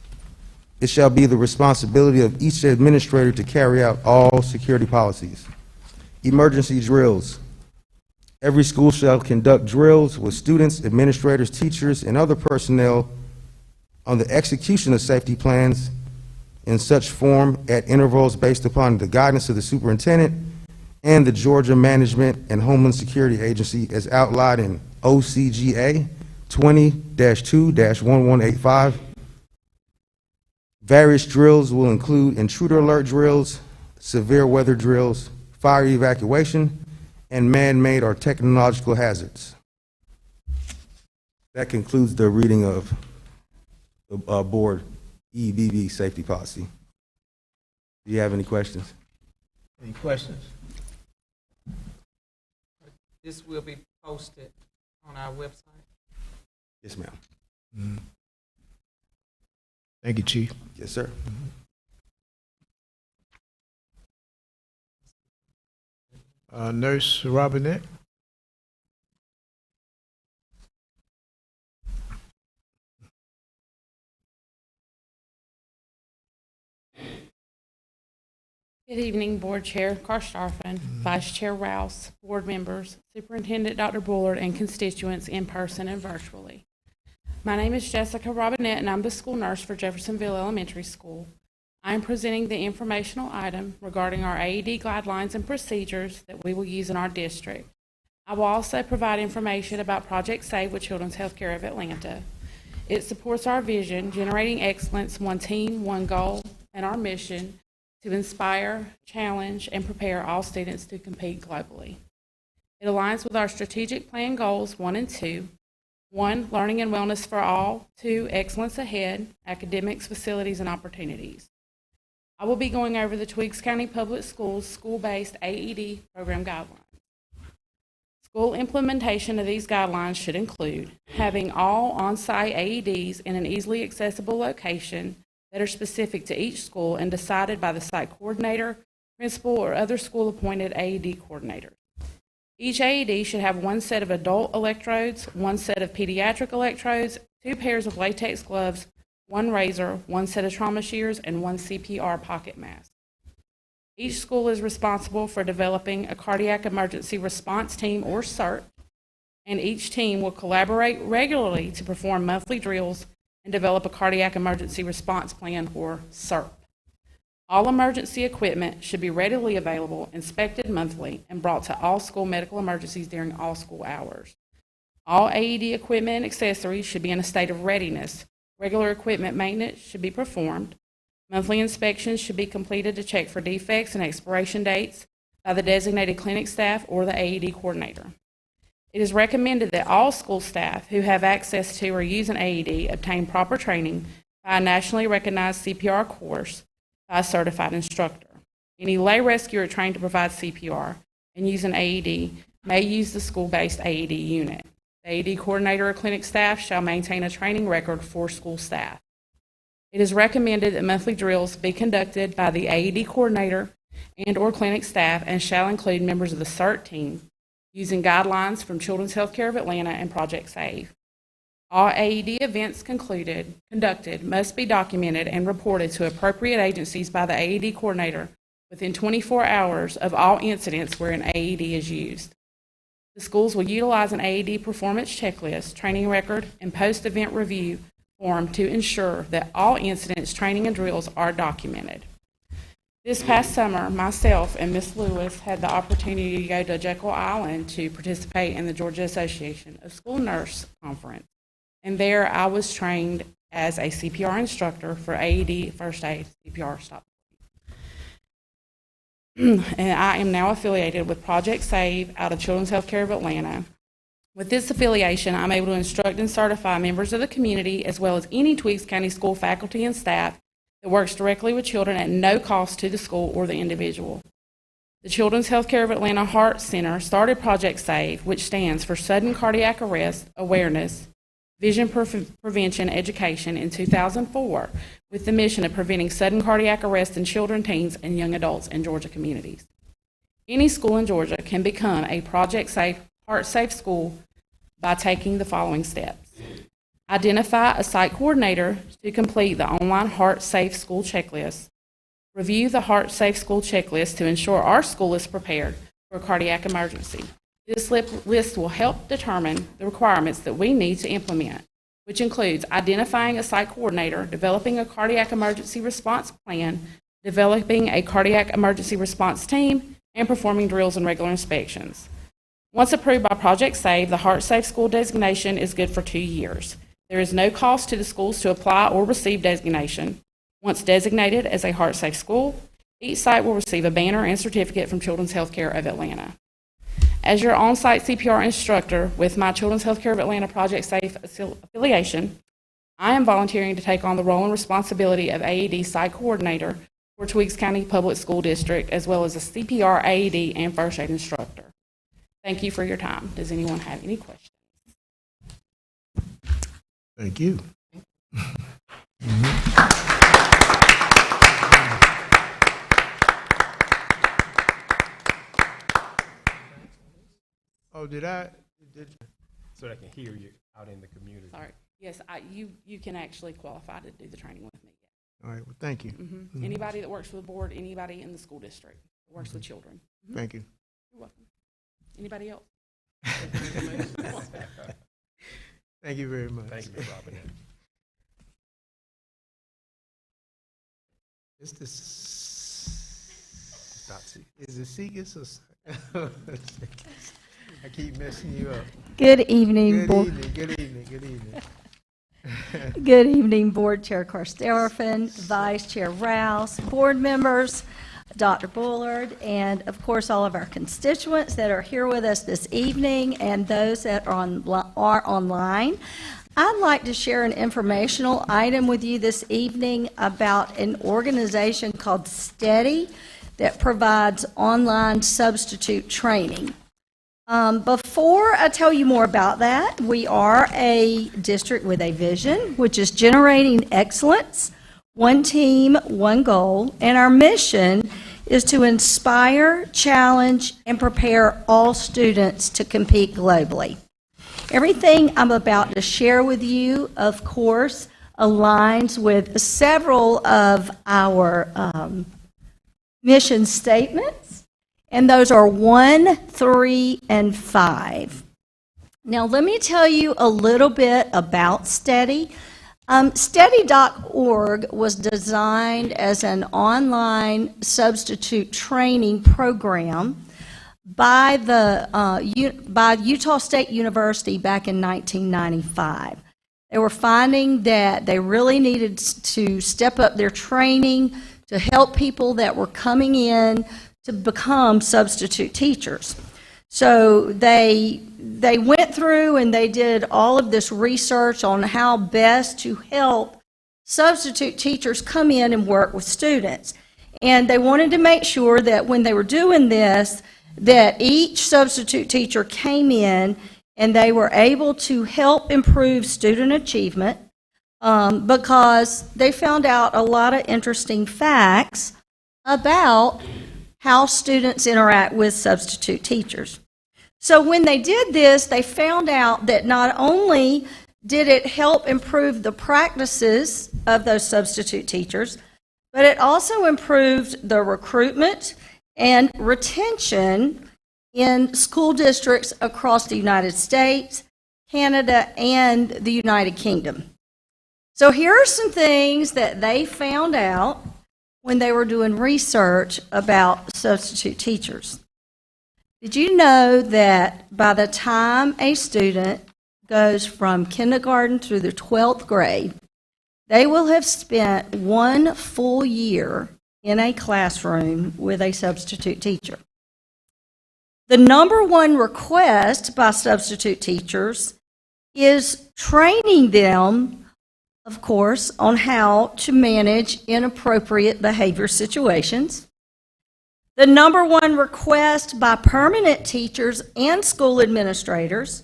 Speaker 8: It shall be the responsibility of each administrator to carry out all security policies. Emergency drills. Every school shall conduct drills with students, administrators, teachers, and other personnel on the execution of safety plans in such form at intervals based upon the guidance of the superintendent and the Georgia Management and Homeland Security Agency as outlined in OCGA 20-2-1185. Various drills will include intruder alert drills, severe weather drills, fire evacuation, and man-made or technological hazards. That concludes the reading of the board EBB safety policy. Do you have any questions?
Speaker 1: Any questions?
Speaker 3: This will be posted on our website.
Speaker 8: Yes, ma'am.
Speaker 1: Mm-hmm. Thank you, Chief.
Speaker 8: Yes, sir.
Speaker 1: Nurse Robinette.
Speaker 10: Good evening, Board Chair Karstafen, Vice Chair Rouse, board members, Superintendent Dr. Bullard, and constituents in person and virtually. My name is Jessica Robinette, and I'm the school nurse for Jeffersonville Elementary School. I am presenting the informational item regarding our AED guidelines and procedures that we will use in our district. I will also provide information about Project Save with Children's Healthcare of Atlanta. It supports our vision, generating excellence, one team, one goal, and our mission to inspire, challenge, and prepare all students to compete globally. It aligns with our strategic plan goals 1 and 2. 1, learning and wellness for all. 2, excellence ahead, academics, facilities, and opportunities. I will be going over the Twiggs County Public Schools school-based AED program guidelines. School implementation of these guidelines should include having all on-site AEDs in an easily accessible location that are specific to each school and decided by the site coordinator, principal, or other school-appointed AED coordinator. Each AED should have 1 set of adult electrodes, 1 set of pediatric electrodes, 2 pairs of latex gloves, 1 razor, 1 set of trauma shears, and 1 CPR pocket mask. Each school is responsible for developing a cardiac emergency response team, or CERT, and each team will collaborate regularly to perform monthly drills and develop a cardiac emergency response plan, or CERP. All emergency equipment should be readily available, inspected monthly, and brought to all school medical emergencies during all school hours. All AED equipment and accessories should be in a state of readiness. Regular equipment maintenance should be performed. Monthly inspections should be completed to check for defects and expiration dates by the designated clinic staff or the AED coordinator. It is recommended that all school staff who have access to or use an AED obtain proper training by a nationally recognized CPR course by a certified instructor. Any lay rescuer trained to provide CPR and use an AED may use the school-based AED unit. The AED coordinator or clinic staff shall maintain a training record for school staff. It is recommended that monthly drills be conducted by the AED coordinator and or clinic staff and shall include members of the CERT team using guidelines from Children's Healthcare of Atlanta and Project SAVE. All AED events conducted must be documented and reported to appropriate agencies by the AED coordinator within 24 hours of all incidents where an AED is used. The schools will utilize an AED performance checklist, training record, and post-event review form to ensure that all incidents, training, and drills are documented. This past summer, myself and Ms. Lewis had the opportunity to go to Jekyll Island to participate in the Georgia Association of School Nurse Conference. And there I was trained as a CPR instructor for AED, first aid, CPR, stop. And I am now affiliated with Project SAVE out of Children's Healthcare of Atlanta. With this affiliation, I'm able to instruct and certify members of the community as well as any Twiggs County school faculty and staff that works directly with children at no cost to the school or the individual. The Children's Healthcare of Atlanta Heart Center started Project SAVE, which stands for Sudden Cardiac Arrest Awareness, Vision Prevention Education, in 2004, with the mission of preventing sudden cardiac arrest in children, teens, and young adults in Georgia communities. Any school in Georgia can become a Project SAVE Heart Safe school by taking the following steps. Identify a site coordinator to complete the online Heart Safe School checklist. Review the Heart Safe School checklist to ensure our school is prepared for a cardiac emergency. This list will help determine the requirements that we need to implement, which includes identifying a site coordinator, developing a cardiac emergency response plan, developing a cardiac emergency response team, and performing drills and regular inspections. Once approved by Project SAVE, the Heart Safe School designation is good for 2 years. There is no cost to the schools to apply or receive designation. Once designated as a Heart Safe school, each site will receive a banner and certificate from Children's Healthcare of Atlanta. As your on-site CPR instructor with my Children's Healthcare of Atlanta Project SAFE affiliation, I am volunteering to take on the role and responsibility of AED site coordinator for Twiggs County Public School District, as well as a CPR, AED, and first aid instructor. Thank you for your time. Does anyone have any questions?
Speaker 1: Thank you. Oh,
Speaker 5: So they can hear you out in the community.
Speaker 10: Sorry. Yes, you can actually qualify to do the training with me.
Speaker 1: All right, well, thank you.
Speaker 10: Anybody that works for the board, anybody in the school district that works with children.
Speaker 1: Thank you.
Speaker 10: You're welcome. Anybody else?
Speaker 1: Thank you very much.
Speaker 5: Thank you, Ms. Robinette.
Speaker 1: It's the
Speaker 5: Dot C.
Speaker 1: is it Seegers or I keep messing you up.
Speaker 11: Good evening,
Speaker 1: Good evening.
Speaker 11: Good evening, Board Chair Karstafen, Vice Chair Rouse, board members, Dr. Bullard, and of course all of our constituents that are here with us this evening and those that are online. I'd like to share an informational item with you this evening about an organization called STEADY that provides online substitute training. Before I tell you more about that, we are a district with a vision, which is generating excellence, one team, one goal, and our mission is to inspire, challenge, and prepare all students to compete globally. Everything I'm about to share with you, of course, aligns with several of our mission statements, and those are 1, 3, and 5. Now, let me tell you a little bit about STEADY. STEADY.org was designed as an online substitute training program by Utah State University back in 1995. They were finding that they really needed to step up their training to help people that were coming in to become substitute teachers. So they went through and they did all of this research on how best to help substitute teachers come in and work with students. And they wanted to make sure that when they were doing this, that each substitute teacher came in and they were able to help improve student achievement because they found out a lot of interesting facts about how students interact with substitute teachers. So when they did this, they found out that not only did it help improve the practices of those substitute teachers, but it also improved the recruitment and retention in school districts across the United States, Canada, and the United Kingdom. So here are some things that they found out when they were doing research about substitute teachers. Did you know that by the time a student goes from kindergarten through the 12th grade, they will have spent 1 full year in a classroom with a substitute teacher? The number one request by substitute teachers is training them, of course, on how to manage inappropriate behavior situations. The number one request by permanent teachers and school administrators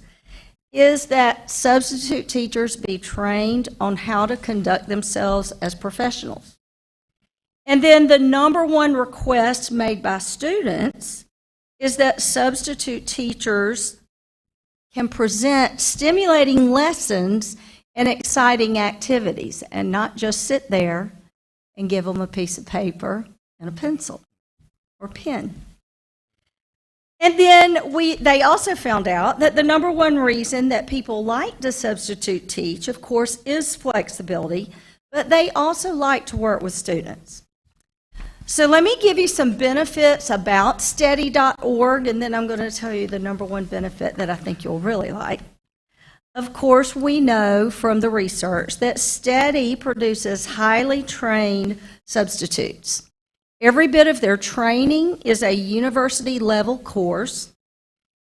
Speaker 11: is that substitute teachers be trained on how to conduct themselves as professionals. And then the number one request made by students is that substitute teachers can present stimulating lessons and exciting activities and not just sit there and give them a piece of paper and a pencil or pen. And then they also found out that the number one reason that people like to substitute teach, of course, is flexibility, but they also like to work with students. So let me give you some benefits about STEADY.org, and then I'm going to tell you the number one benefit that I think you'll really like. Of course, we know from the research that STEADY produces highly trained substitutes. Every bit of their training is a university-level course,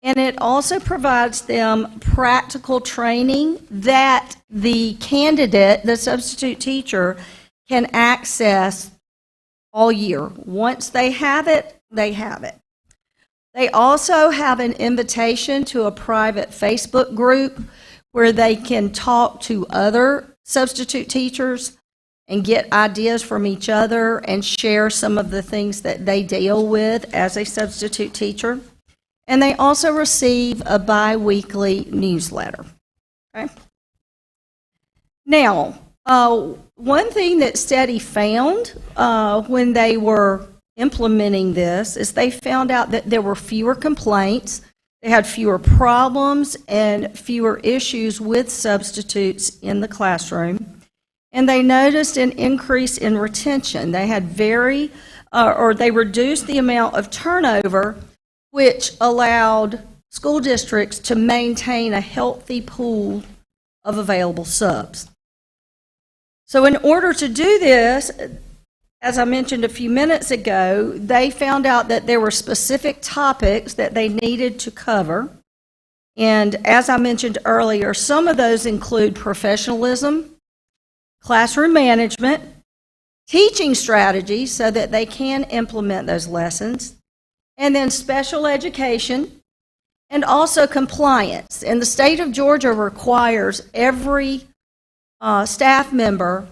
Speaker 11: and it also provides them practical training that the candidate, the substitute teacher, can access all year. Once they have it, they have it. They also have an invitation to a private Facebook group where they can talk to other substitute teachers and get ideas from each other and share some of the things that they deal with as a substitute teacher. And they also receive a bi-weekly newsletter. Okay? Now, one thing that STEADY found when they were implementing this is they found out that there were fewer complaints, they had fewer problems and fewer issues with substitutes in the classroom. And they noticed an increase in retention. They had they reduced the amount of turnover, which allowed school districts to maintain a healthy pool of available subs. So in order to do this, as I mentioned a few minutes ago, they found out that there were specific topics that they needed to cover. And as I mentioned earlier, some of those include professionalism, classroom management, teaching strategies so that they can implement those lessons, and then special education, and also compliance. And the state of Georgia requires every staff member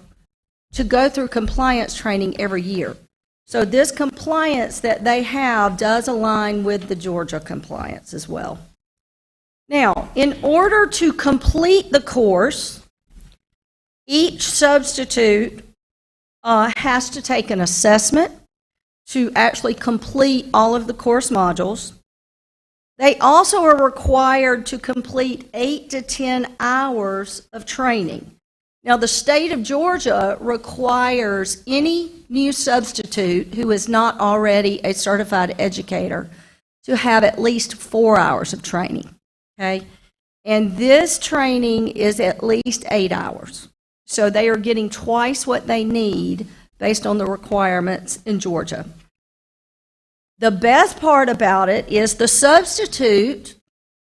Speaker 11: to go through compliance training every year. So this compliance that they have does align with the Georgia compliance as well. Now, in order to complete the course, each substitute has to take an assessment to actually complete all of the course modules. They also are required to complete 8 to 10 hours of training. Now, the state of Georgia requires any new substitute who is not already a certified educator to have at least 4 hours of training, okay? And this training is at least 8 hours. So they are getting twice what they need based on the requirements in Georgia. The best part about it is the substitute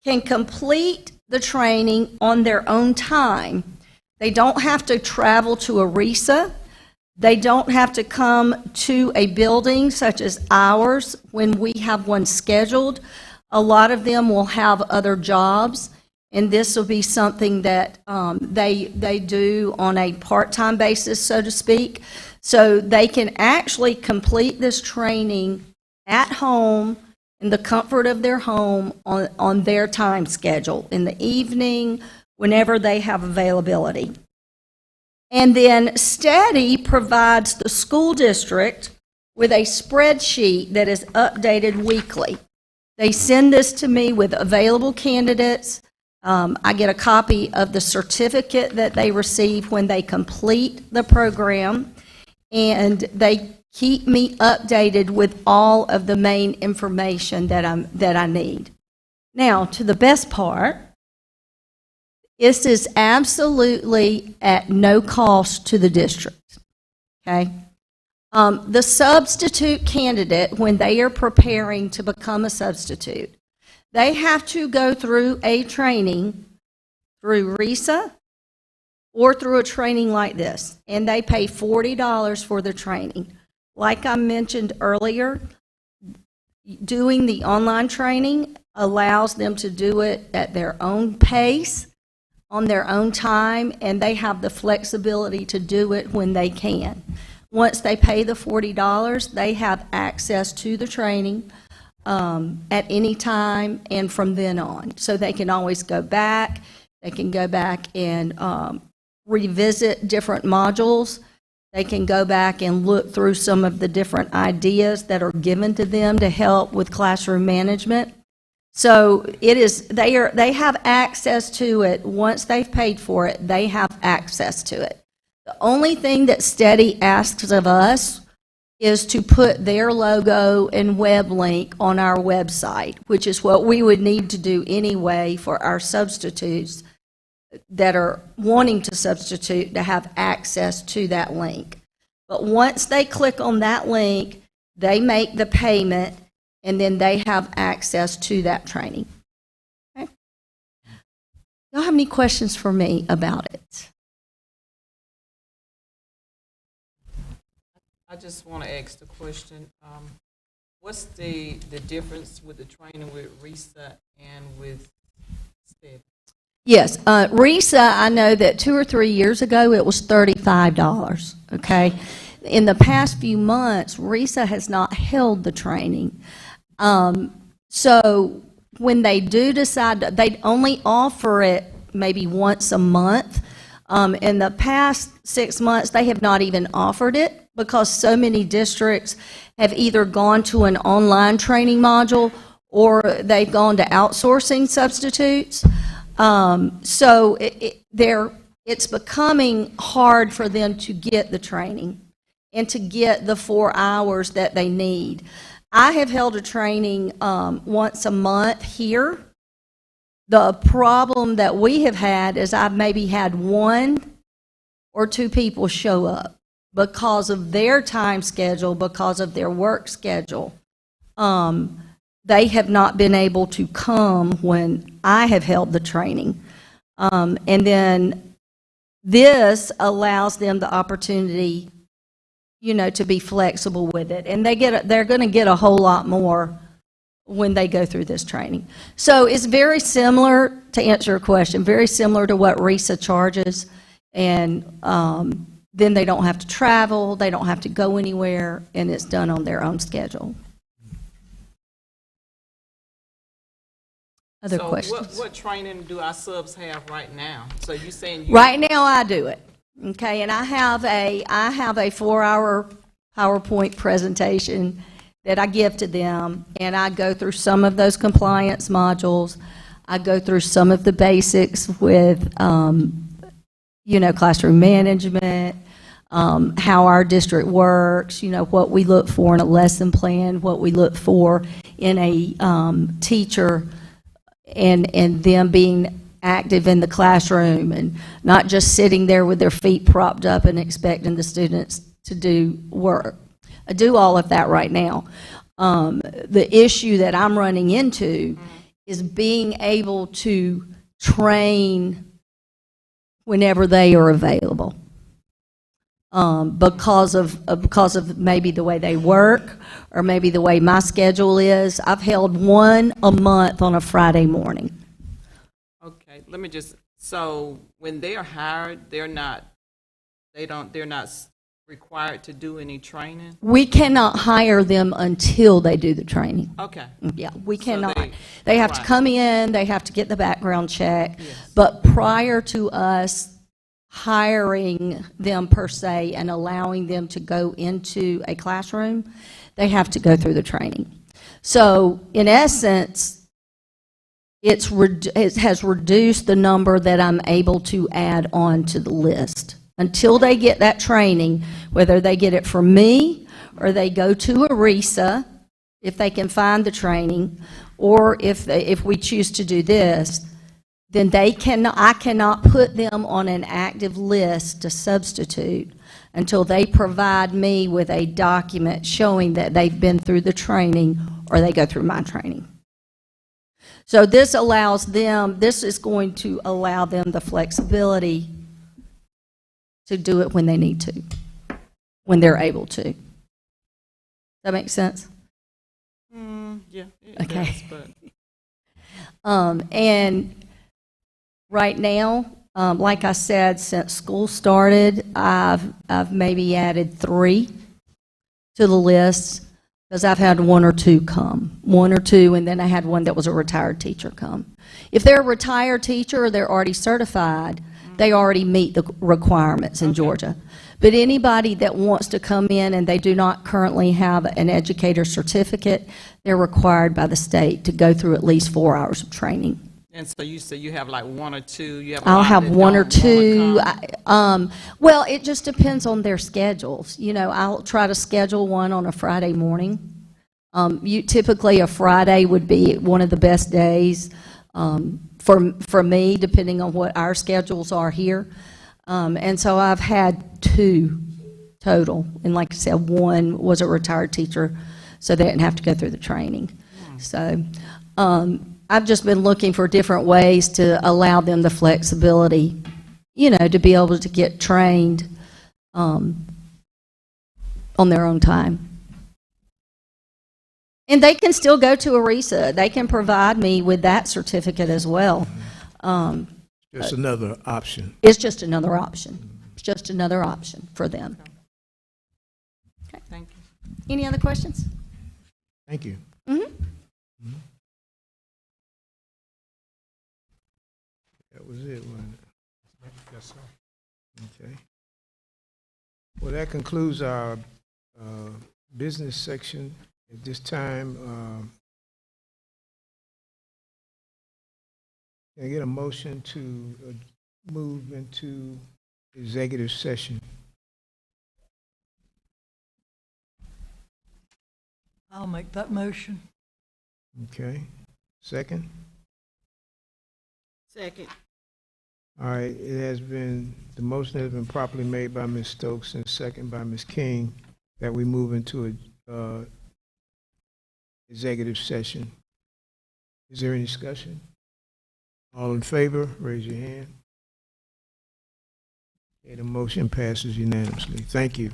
Speaker 11: can complete the training on their own time. They don't have to travel to a RESA. They don't have to come to a building such as ours when we have one scheduled. A lot of them will have other jobs, and this will be something that they do on a part-time basis, so to speak. So they can actually complete this training at home, in the comfort of their home, on their time schedule, in the evening, whenever they have availability. And then Steady provides the school district with a spreadsheet that is updated weekly. They send this to me with available candidates. I get a copy of the certificate that they receive when they complete the program, and they keep me updated with all of the main information that I need. Now, to the best part, this is absolutely at no cost to the district, okay? The substitute candidate, when they are preparing to become a substitute, they have to go through a training through RESA or through a training like this, and they pay $40 for the training. Like I mentioned earlier, doing the online training allows them to do it at their own pace, on their own time, and they have the flexibility to do it when they can. Once they pay the $40, they have access to the training at any time and from then on. So they can always go back. They can go back and revisit different modules. They can go back and look through some of the different ideas that are given to them to help with classroom management. So they have access to it. Once they've paid for it, they have access to it. The only thing that Steady asks of us is to put their logo and web link on our website, which is what we would need to do anyway for our substitutes that are wanting to substitute to have access to that link. But once they click on that link, they make the payment, and then they have access to that training. Okay? Y'all have any questions for me about it?
Speaker 3: I just want to ask the question, what's the difference with the training with RESA and with STEAD?
Speaker 11: Yes, RESA, I know that 2 or 3 years ago it was $35, okay? In the past few months, RESA has not held the training. So when they do decide, they only offer it maybe once a month. In the past 6 months, they have not even offered it because so many districts have either gone to an online training module or they've gone to outsourcing substitutes. So it's becoming hard for them to get the training and to get the 4 hours that they need. I have held a training once a month here. The problem that we have had is I've maybe had one or 2 people show up because of their time schedule, because of their work schedule. They have not been able to come when I have held the training. And then this allows them the opportunity, to be flexible with it. And they're going to get a whole lot more when they go through this training. So it's very similar, to answer your question, very similar to what RISA charges. And then they don't have to travel, they don't have to go anywhere, and it's done on their own schedule. Other
Speaker 3: So
Speaker 11: questions?
Speaker 3: what training do our subs have right now? So you saying
Speaker 11: Right now, I do it. Okay, and I have a 4-hour PowerPoint presentation that I give to them, and I go through some of those compliance modules. I go through some of the basics with, classroom management, how our district works, what we look for in a lesson plan, what we look for in a teacher, and them being active in the classroom and not just sitting there with their feet propped up and expecting the students to do work. I do all of that right now. The issue that I'm running into is being able to train whenever they are available. Because of maybe the way they work or maybe the way my schedule is. I've held one a month on a Friday morning.
Speaker 3: Okay, let me just, so when they are hired, they're not required to do any training?
Speaker 11: We cannot hire them until they do the training.
Speaker 3: Okay.
Speaker 11: Yeah, we
Speaker 3: So
Speaker 11: cannot. They have to
Speaker 3: right.
Speaker 11: come in, they have to get the background check.
Speaker 3: Yes.
Speaker 11: But prior to us hiring them per se and allowing them to go into a classroom, they have to go through the training. So in essence, it has reduced the number that I'm able to add on to the list. Until they get that training, whether they get it from me or they go to a RISA, if they can find the training, or if we choose to do this, then I cannot put them on an active list to substitute until they provide me with a document showing that they've been through the training or they go through my training. So this is going to allow them the flexibility to do it when they need to, when they're able to. Does that make sense?
Speaker 3: Yeah, it
Speaker 11: Okay.
Speaker 3: does, but
Speaker 11: And right now, like I said, since school started, I've maybe added 3 to the list because I've had 1 or 2 come. 1 or 2, and then I had one that was a retired teacher come. If they're a retired teacher or they're already certified, they already meet the requirements in Georgia. But anybody that wants to come in and they do not currently have an educator certificate, they're required by the state to go through at least 4 hours of training.
Speaker 3: and so you say you have like 1 or 2. You have a
Speaker 11: I'll
Speaker 3: lot
Speaker 11: have
Speaker 3: that
Speaker 11: 1 or
Speaker 3: don't wanna
Speaker 11: 2.
Speaker 3: come.
Speaker 11: Well, it just depends on their schedules. I'll try to schedule one on a Friday morning. Typically, a Friday would be one of the best days for me, depending on what our schedules are here. And so I've had 2 total. And like I said, 1 was a retired teacher, so they didn't have to go through the training. So I've just been looking for different ways to allow them the flexibility, to be able to get trained on their own time. And they can still go to ERISA. They can provide me with that certificate as well.
Speaker 1: Just another option.
Speaker 11: It's just another option. It's just another option for them. Okay.
Speaker 3: Thank you.
Speaker 11: Any other questions?
Speaker 1: Thank you. That was it, wasn't it?
Speaker 5: Yes, sir.
Speaker 1: Okay. Well, that concludes our business section. At this time, can I get a motion to move into executive session?
Speaker 12: I'll make that motion.
Speaker 1: Okay. Second?
Speaker 4: Second.
Speaker 1: All right, the motion has been properly made by Ms. Stokes and second by Ms. King that we move into a executive session. Is there any discussion? All in favor, raise your hand. Okay, the motion passes unanimously. Thank you.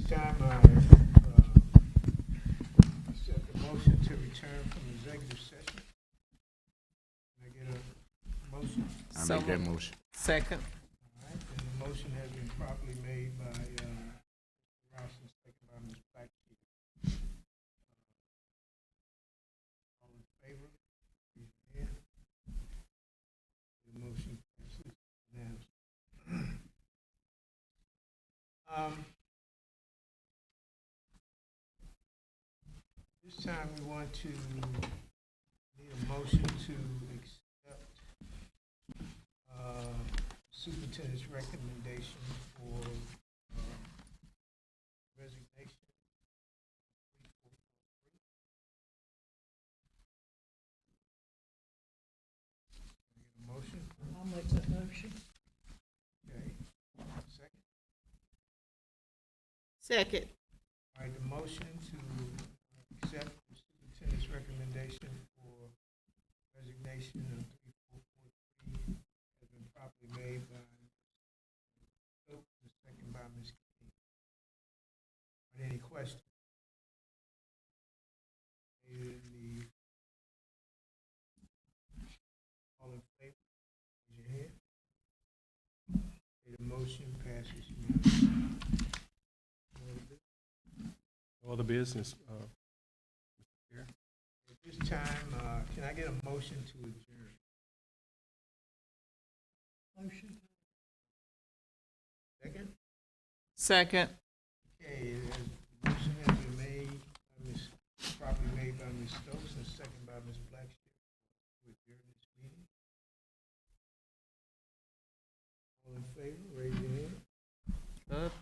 Speaker 1: time, I accept the motion to return from executive session. Can I get a motion?
Speaker 3: I make that motion. Second.
Speaker 1: All right, and the motion has been properly made by Mr. Rouse and second by Ms. Blackshear. All in favor? Raise your hand. The motion passes unanimously. This time we want to need a motion to accept superintendent's recommendation for resignation. Can I get a motion?
Speaker 12: I'll make that motion.
Speaker 1: Okay. Second.
Speaker 4: Second.
Speaker 1: All right, the motion to accept the superintendent's recommendation for resignation of 3443 has been properly made by Stokes and second by Ms. King. Are there any questions? All in favor? Raise your hand. Okay, the motion passes unanimously.
Speaker 5: All the business, Mr. Chair.
Speaker 1: At this time, can I get a motion to adjourn?
Speaker 12: Motion.
Speaker 1: Second?
Speaker 3: Second.
Speaker 1: Okay, the motion has been made by properly made by Ms. Stokes and second by Ms. Blackshear to adjourn this meeting. All in favor, raise your hand.
Speaker 3: Up.